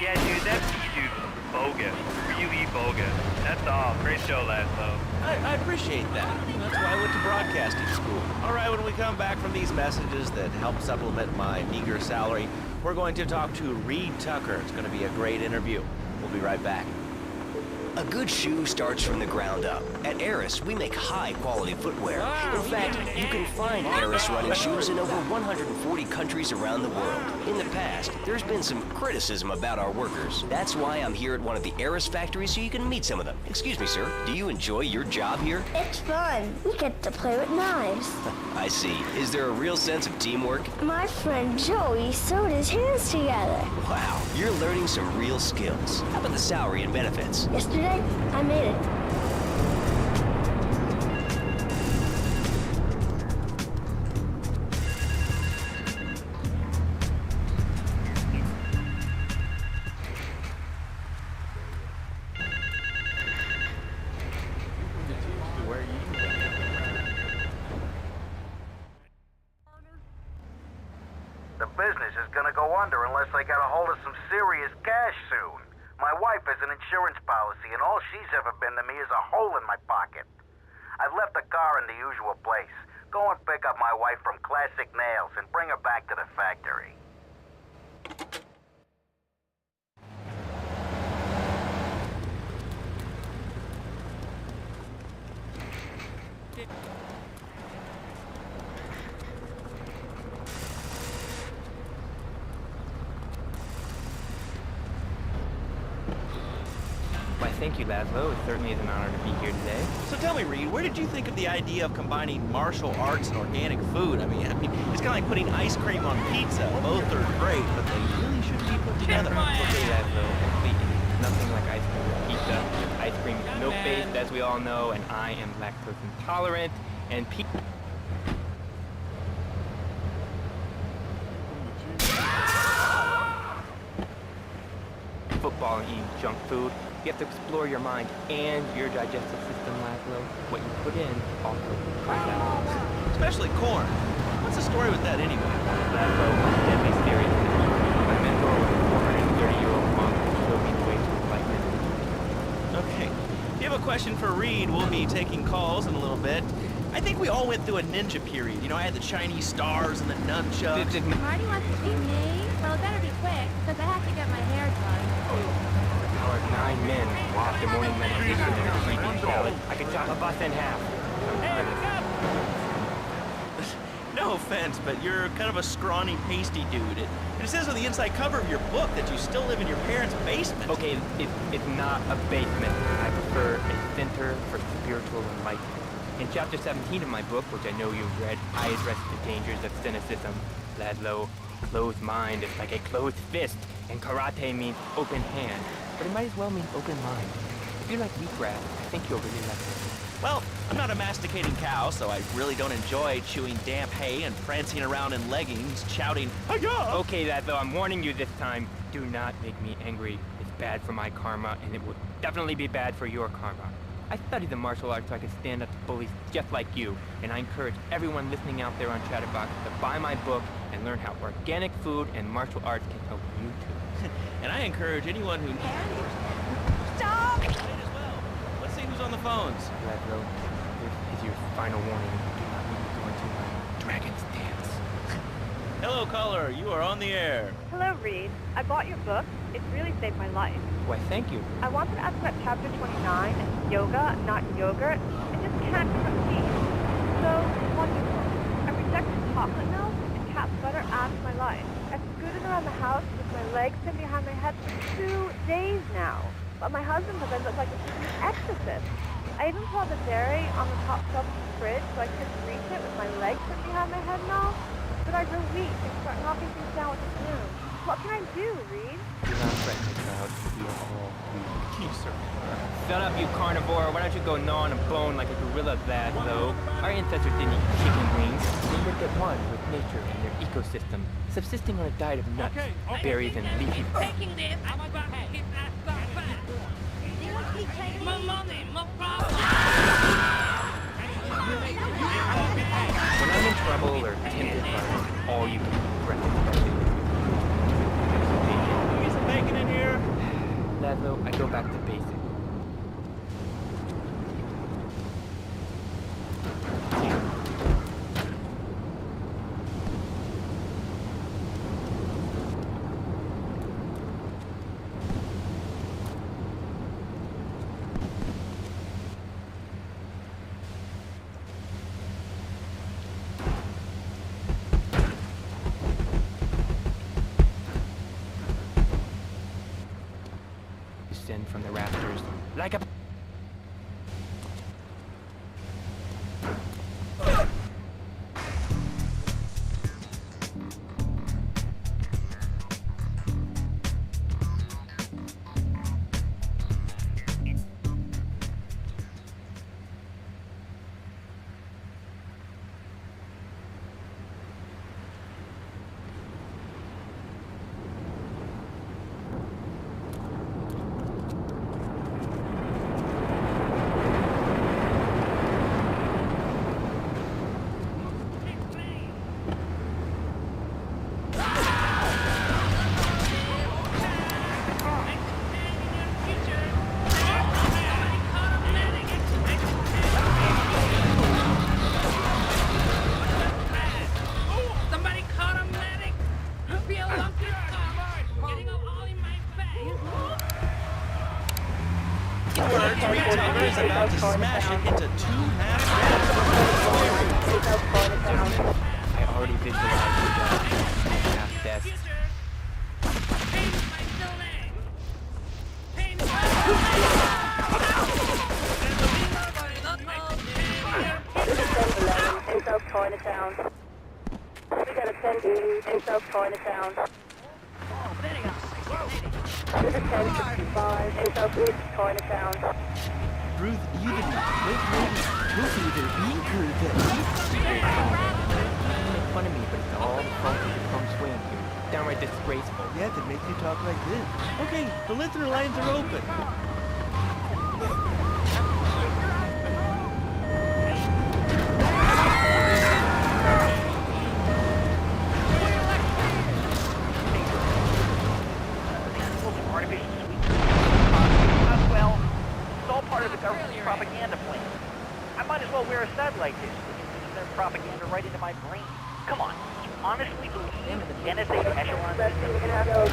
Yeah, dude, that dude bogus. Really bogus. That's all. Great show, lads, though. I appreciate that. That's why I went to broadcasting school. All right, when we come back from these messages that help supplement my meager salary, we're going to talk to Reed Tucker. It's going to be a great interview. We'll be right back. A good shoe starts from the ground up. At Eris, we make high-quality footwear. In fact, you can find Eris running shoes in over 140 countries around the world. In the past, there's been some criticism about our workers. That's why I'm here at one of the Eris factories so you can meet some of them. Excuse me, sir. Do you enjoy your job here? It's fun. We get to play with knives. I see. Is there a real sense of teamwork? My friend Joey sewed his hands together. Wow, you're learning some real skills. How about the salary and benefits? Yesterday, I made it. The business is gonna go under unless I get a hold of some serious cash soon. My wife has an insurance policy, and all she's ever been to me is a hole in my pocket. I've left the car in the usual place. Go and pick up my wife from Classic Nails and bring her back to the factory. Why, thank you, Laszlo. It certainly is an honor to be here today. So tell me, Reed, where did you think of the idea of combining martial arts and organic food? I mean, it's kind of like putting ice cream on pizza. Both are great, but they really should be put together. Okay, Laszlo, actually, it's nothing like ice cream or pizza. I Ice cream is milk-based, as we all know, and I am lactose intolerant. And football and eating junk food. You have to explore your mind and your digestive system, Laszlo. What you put in also comes out. Especially corn. What's the story with that anyway? Laszlo, deadly serious. My mentor was a 430-year-old monk who showed me the way to enlightenment. Okay. If you have a question for Reed, we'll be taking calls in a little bit. I think we all went through a ninja period. You know, I had the Chinese stars and the nunchucks. Marty wants to see me? Well, it better be quick, because I have to get my hair done. Our 9 men after morning meditation and a sweeping salad. I could chop a bus in half. No offense, but you're kind of a scrawny, pasty dude. It says on the inside cover of your book that you still live in your parents' basement. Okay, it's not a basement. I prefer a center for spiritual enlightenment. In chapter 17 of my book, which I know you've read, I address the dangers of cynicism. Laszlo, closed mind is like a closed fist, and karate means open hand. But it might as well mean open mind. If you like wheatgrass, I think you'll really like it. Well, I'm not a masticating cow, so I really don't enjoy chewing damp hay and prancing around in leggings, shouting, "Hi-ya!" Okay, Laszlo, I'm warning you this time. Do not make me angry. It's bad for my karma, and it would definitely be bad for your karma. I studied the martial arts so I could stand up to bullies just like you, and I encourage everyone listening out there on Chatterbox to buy my book and learn how organic food and martial arts can help you too. And I encourage anyone who... Stop! Wait as well. Let's see who's on the phones. Laszlo, this is your final warning. Do not let me go into my dragon's dance. Hello, caller. You are on the air. Hello, Reed. I bought your book. It's really saved my life. Why, thank you. I wanted to ask about chapter 29 and yoga, not yogurt. I just can't proceed. So wonderful. I rejected chocolate milk and cat butter out of my life. I've scooted around the house with my legs pinned behind my head for 2 days now. But my husband says I look like a freaking exorcist. I even pulled the dairy on the top shelf of the fridge so I couldn't reach it with my legs pinned behind my head and all. But I grow weak and start knocking things down with a spoon. What can I do, Reed? Do not threaten the crowd. We are all weak. Yes, sir. Shut up, you carnivore. Why don't you go gnaw on a bone like a gorilla, Laszlo? Our ancestors didn't eat chicken wings. They lived at one with nature and their ecosystem, subsisting on a diet of nuts, berries, and leafy. Taking this. I'm about to keep that stuff back. You want to keep taking my money, my problem. When I'm in trouble or tempted by all you can breath. Bacon in here? Laszlo, I go back to basics. Descend from the rafters like a... Is about to smash it into 2 half. I already visualized the half death. In South Chinatown. We got a 10 in South Chinatown. This is 1065 in Southeast Chinatown. Ruth even make fun of me, but it's all the fault of the Feng Shui here. Downright disgraceful. Yeah, that makes you talk like this. Okay, the listener lines are open. Well, it's all part of the government's propaganda plan. I might as well wear a satellite dish that can send their propaganda right into my brain. Come on, you honestly believe the NSA echelon system is emails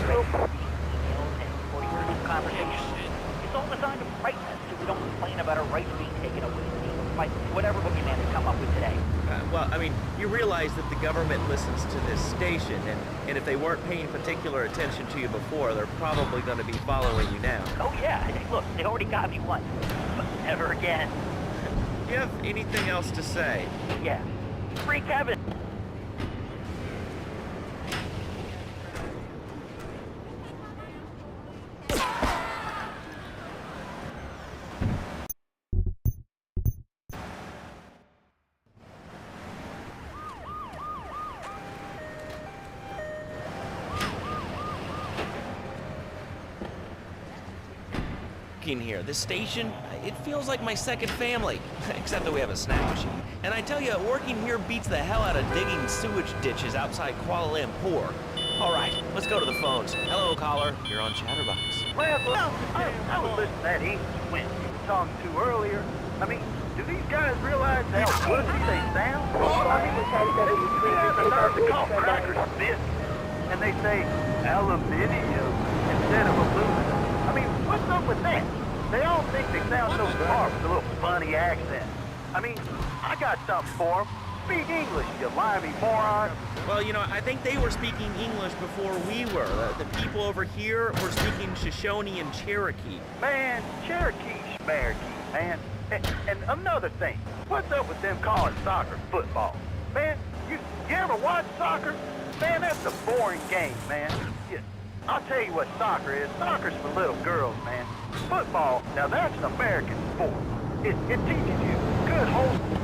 and recording conversations? It's all designed to frighten us so we don't complain about our rights being taken away by whatever boogeyman they come up with today. Well, I mean, you realize that the government listens to this station, and if they weren't paying particular attention to you before, they're probably going to be following you now. Oh yeah, look, they already got me once, but never again. Do you have anything else to say? Yeah. Free Kevin! Here. This station, it feels like my second family, except that we have a snack machine. And I tell you, working here beats the hell out of digging sewage ditches outside Kuala Lumpur. All right, let's go to the phones. Hello, caller. You're on Chatterbox. Well, I was listening to that English wimp you were talking to earlier. I mean, do these guys realize how pussy they sound? They have the nerve to call crackers biscuits, and they say aluminium instead of aluminum. I mean, what's up with that? They all think they sound so smart with a little funny accent. I mean, I got something for them. Speak English, you limey moron. Well, you know, I think they were speaking English before we were. The people over here were speaking Shoshone and Cherokee. Man, Cherokee, Schmerokee, man. And another thing, what's up with them calling soccer football? Man, you ever watch soccer? Man, that's a boring game, man. I'll tell you what soccer is. Soccer's for little girls, man. Football, now that's an American sport. It teaches you good wholesome.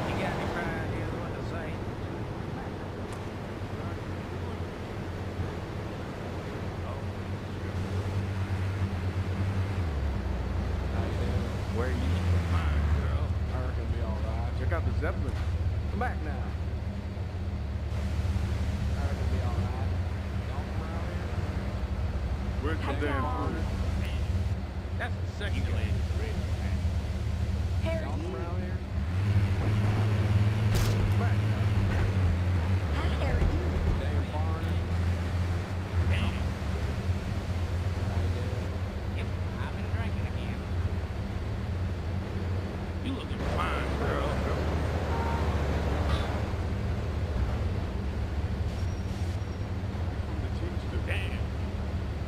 You got me crying here, what to say? Where are you? Fine, girl. I reckon it'll be all right. Check out the Zeppelin. Come back now. Where's the damn food? That's the second lady. Harry. Y'all from around here? Hi, Harry. Damn foreigner. Yep, I've been drinking again. You looking fine, girl. Damn.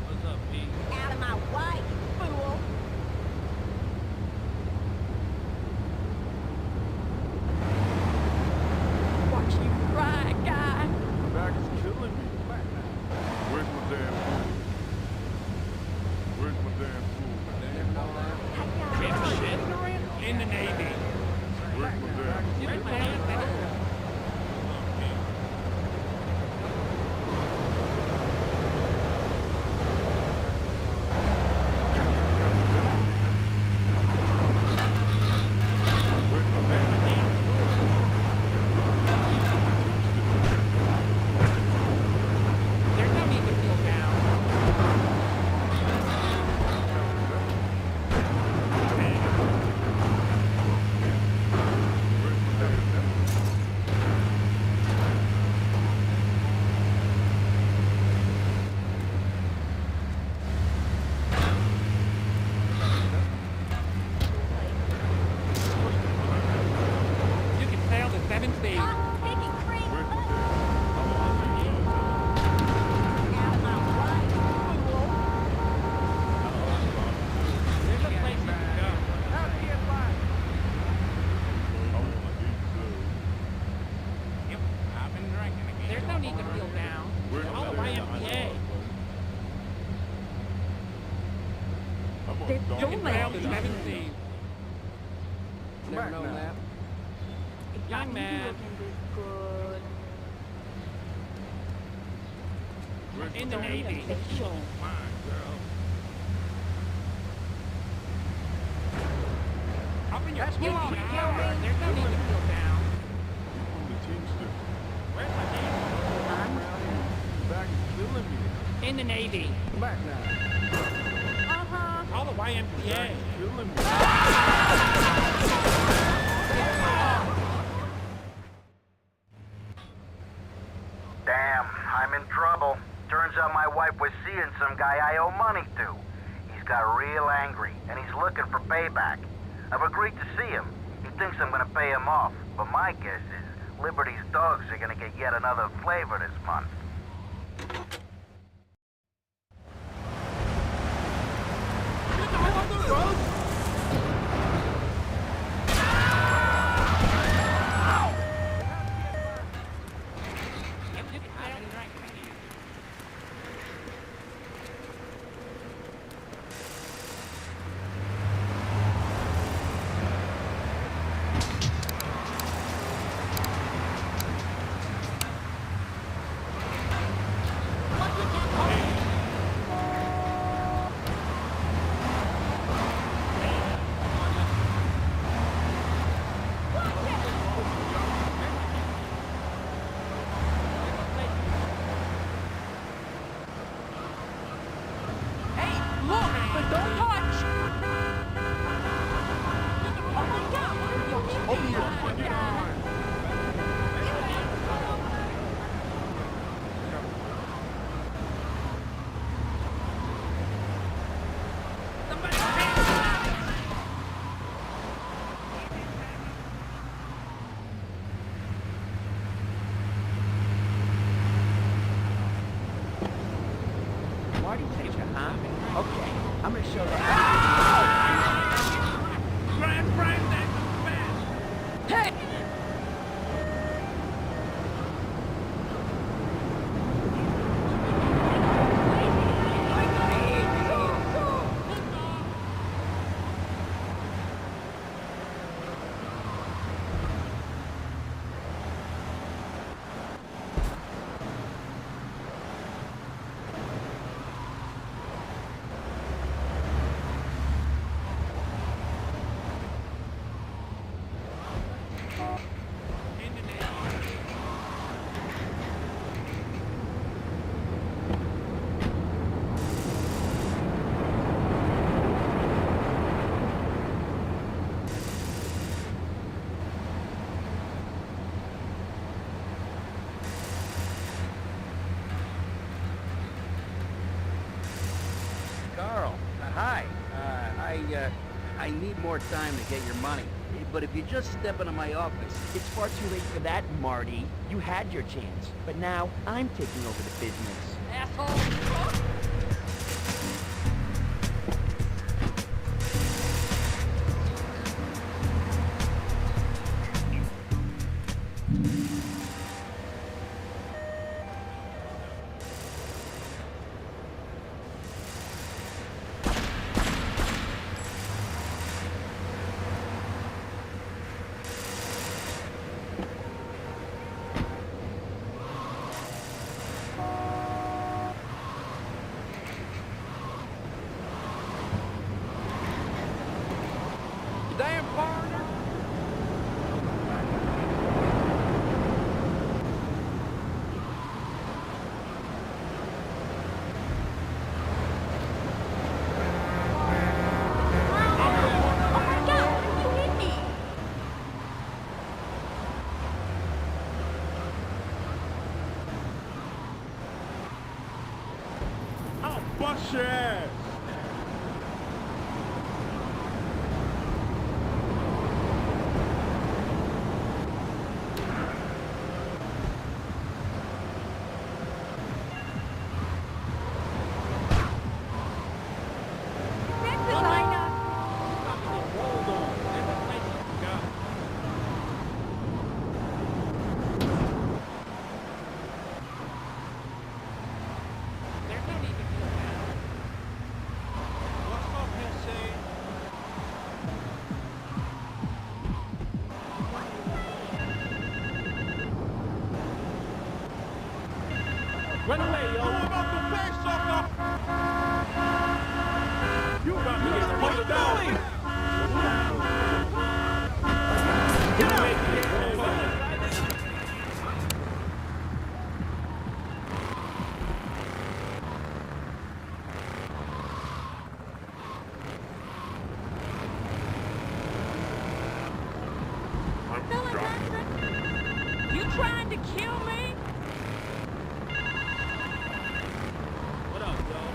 What's up, Pete? Out of my way, fool. Watch you cry, guy. My back is killing me. Come back now. Where's my damn food? Where's my damn food? My damn food? Been shitting around in the Navy. Where's my damn food? Right my hand down. There's no need to feel down. thief. Never known that. Young man. In the Navy. Come on, girl. Up in your pull on, there's no need to feel down. I'm the teamster. Where's my name? Back killing me. In the Navy. Come back now. Call the YMCA. Killing me. Damn, I'm in trouble. Turns out my wife was seeing some guy I owe money to. He's got real angry, and he's looking for payback. I've agreed to see him. He thinks I'm gonna pay him off, but my guess is Liberty's dogs are gonna get yet another flavor this month. Party teacher, huh? Okay, I'm gonna show them. Hey! Carl, hi. I need more time to get your money. But if you just step into my office... It's far too late for that, Marty. You had your chance. But now, I'm taking over the business. Asshole! Damn partner! I'll bust your ass. trying to kill me? What up, dog?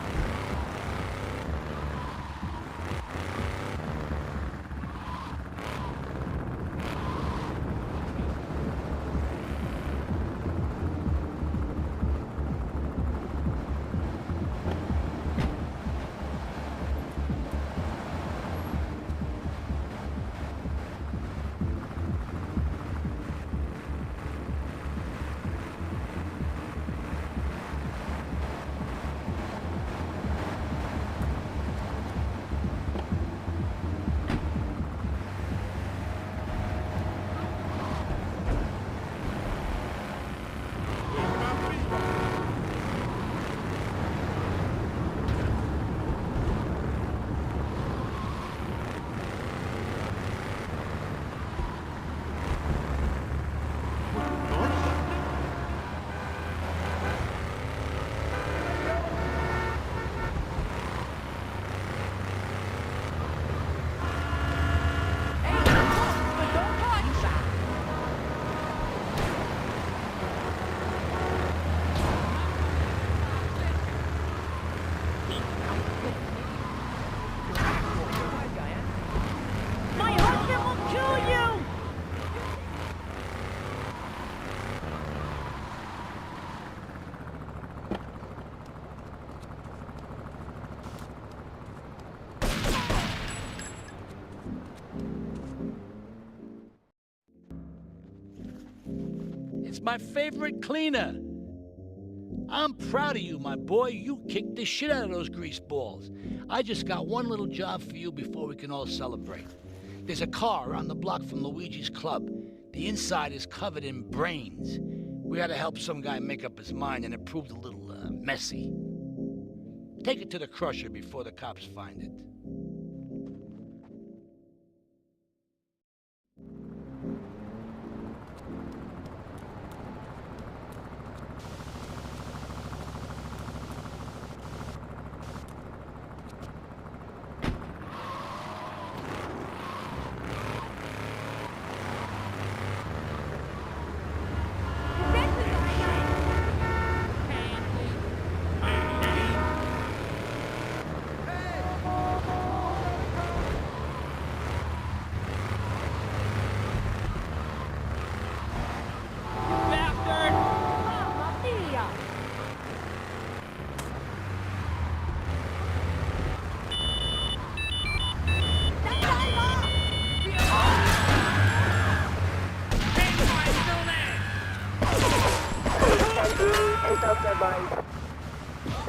My husband will kill you! It's my favorite cleaner. I'm proud of you, my boy. You kicked the shit out of those grease balls. I just got one little job for you before we can all celebrate. There's a car around the block from Luigi's club. The inside is covered in brains. We had to help some guy make up his mind, and it proved a little messy. Take it to the crusher before the cops find it.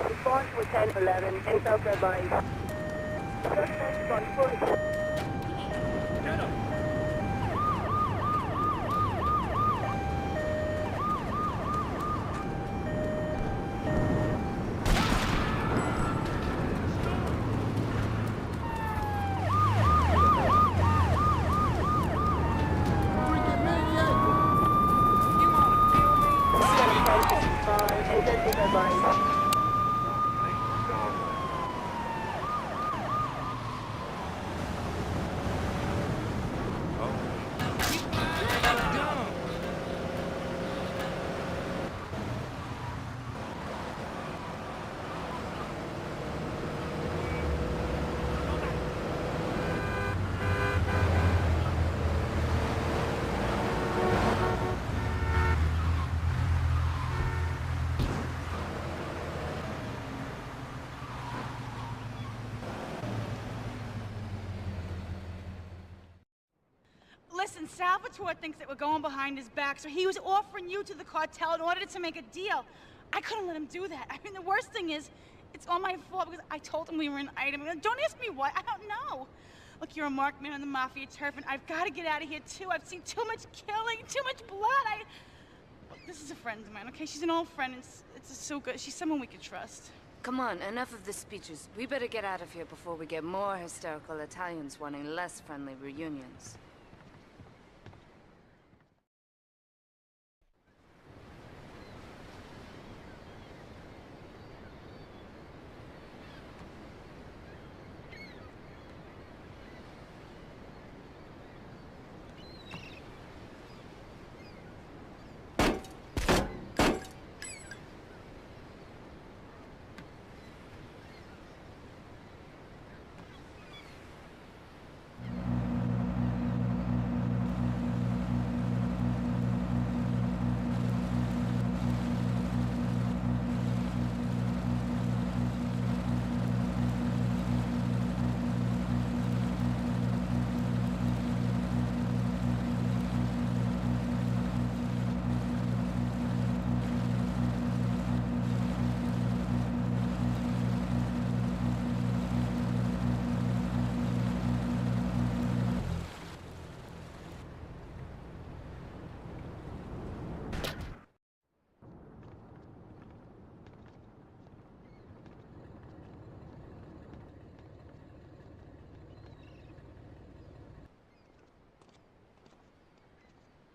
Response was 1011, 10,000 advised. Suspect on foot. Listen, Salvatore thinks that we're going behind his back, so he was offering you to the cartel in order to make a deal. I couldn't let him do that. I mean, the worst thing is, it's all my fault because I told him we were an item. Don't ask me why. I don't know. Look, you're a marked man on the Mafia turf, and I've got to get out of here, too. I've seen too much killing, too much blood. Look, this is a friend of mine, okay? She's an old friend. It's so good. She's someone we can trust. Come on, enough of the speeches. We better get out of here before we get more hysterical Italians wanting less friendly reunions.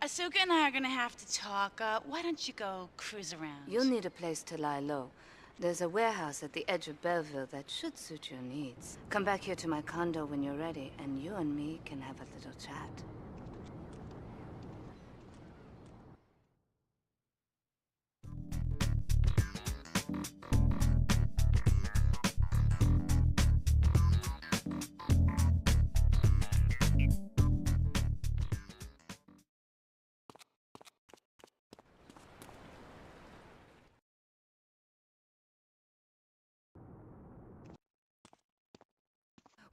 Asuka and I are gonna have to talk. Why don't you go cruise around? You'll need a place to lie low. There's a warehouse at the edge of Belleville that should suit your needs. Come back here to my condo when you're ready, and you and me can have a little chat.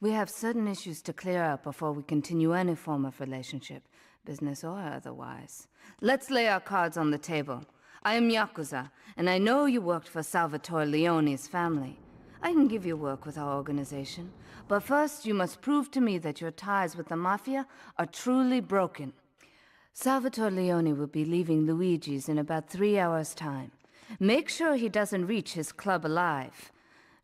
We have certain issues to clear up before we continue any form of relationship, business or otherwise. Let's lay our cards on the table. I am Yakuza, and I know you worked for Salvatore Leone's family. I can give you work with our organization, but first you must prove to me that your ties with the Mafia are truly broken. Salvatore Leone will be leaving Luigi's in about 3 hours' time. Make sure he doesn't reach his club alive.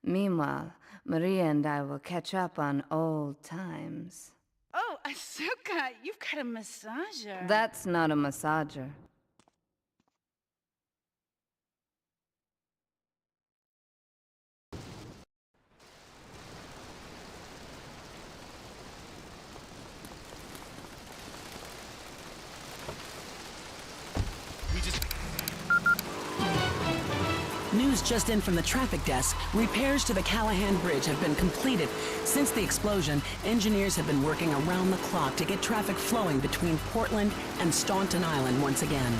Meanwhile, Maria and I will catch up on old times. Oh, Asuka, you've got a massager. That's not a massager. News just in from the traffic desk. Repairs to the Callahan Bridge have been completed. Since the explosion, engineers have been working around the clock to get traffic flowing between Portland and Staunton Island once again.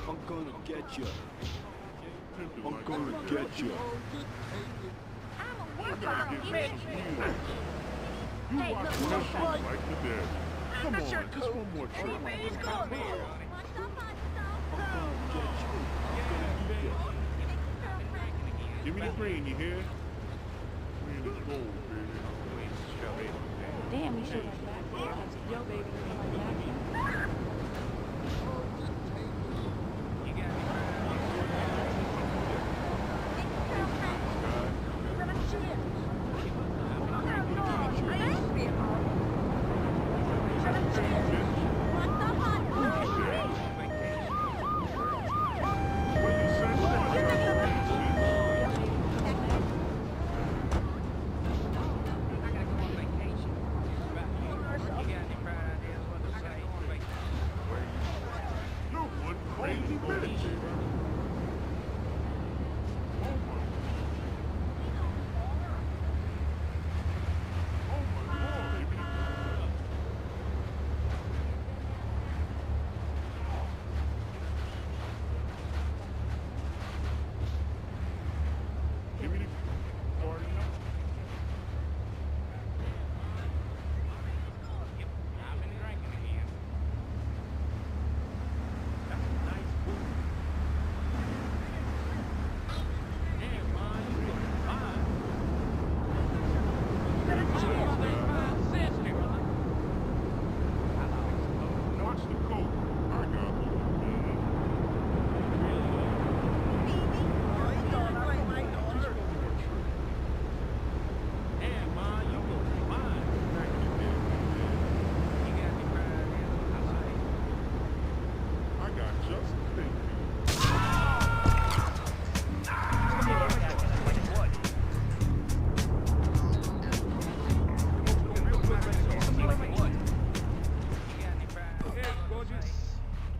I'm gonna get you. I'm gonna get you. You watch wrestling like the dead. Come on, just one more try. I'm gonna get you. Give me the green, you hear? Green is gold, baby. Damn, you should have back. Yo, baby,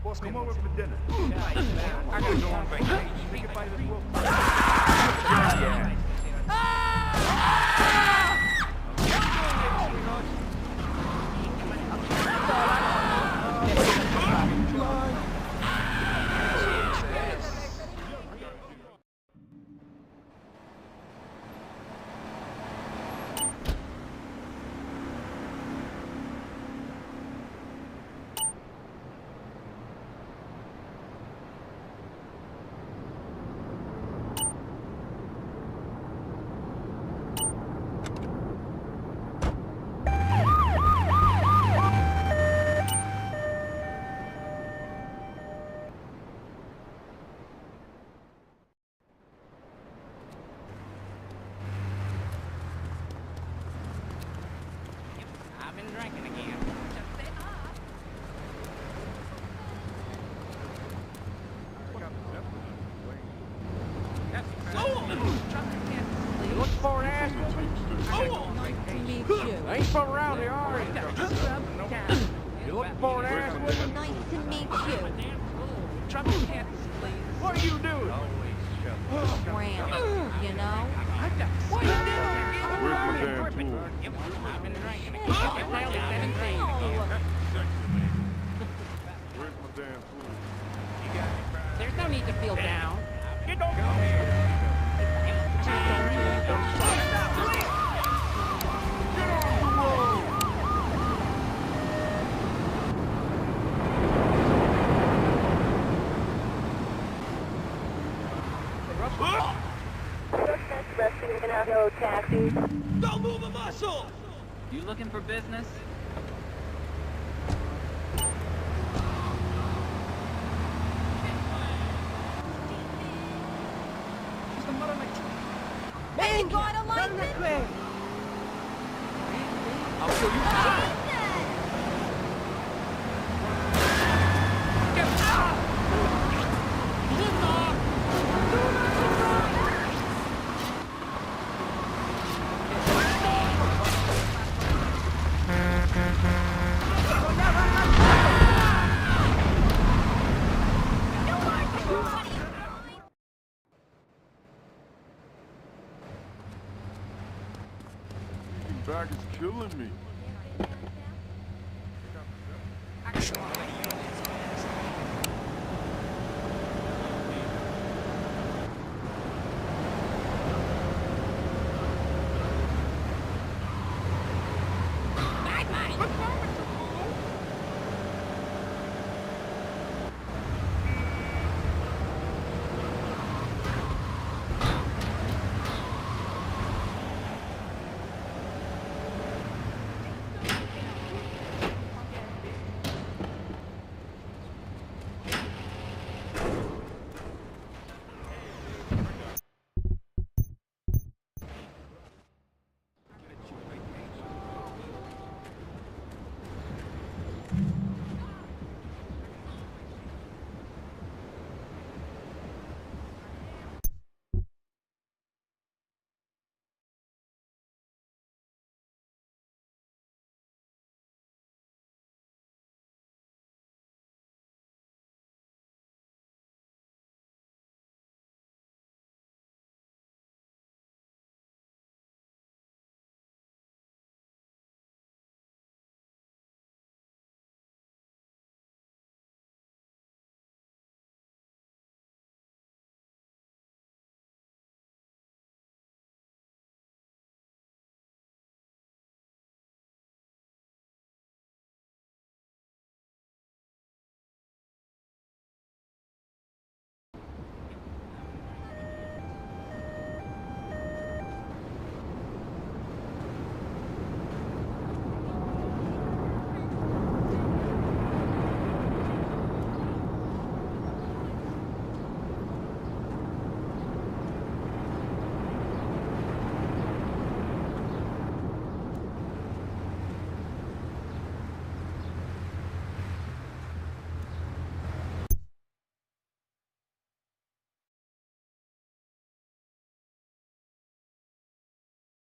Boss, come over for dinner. I gotta go on vacation. Think about it, book. I've been drinking again. You look for an ass woman? Nice to meet you. I ain't from around here, are you? You looking for an ass woman? Nice to meet you. What are you doing? Graham, you know? What are you doing? Where's my damn tool? I've been drinking again. Where's my damn tool? There's no need to feel down. You don't Taxi. Don't move a muscle! You looking for business? Hey, you got a license? I'll show you. Back is killing me. Action.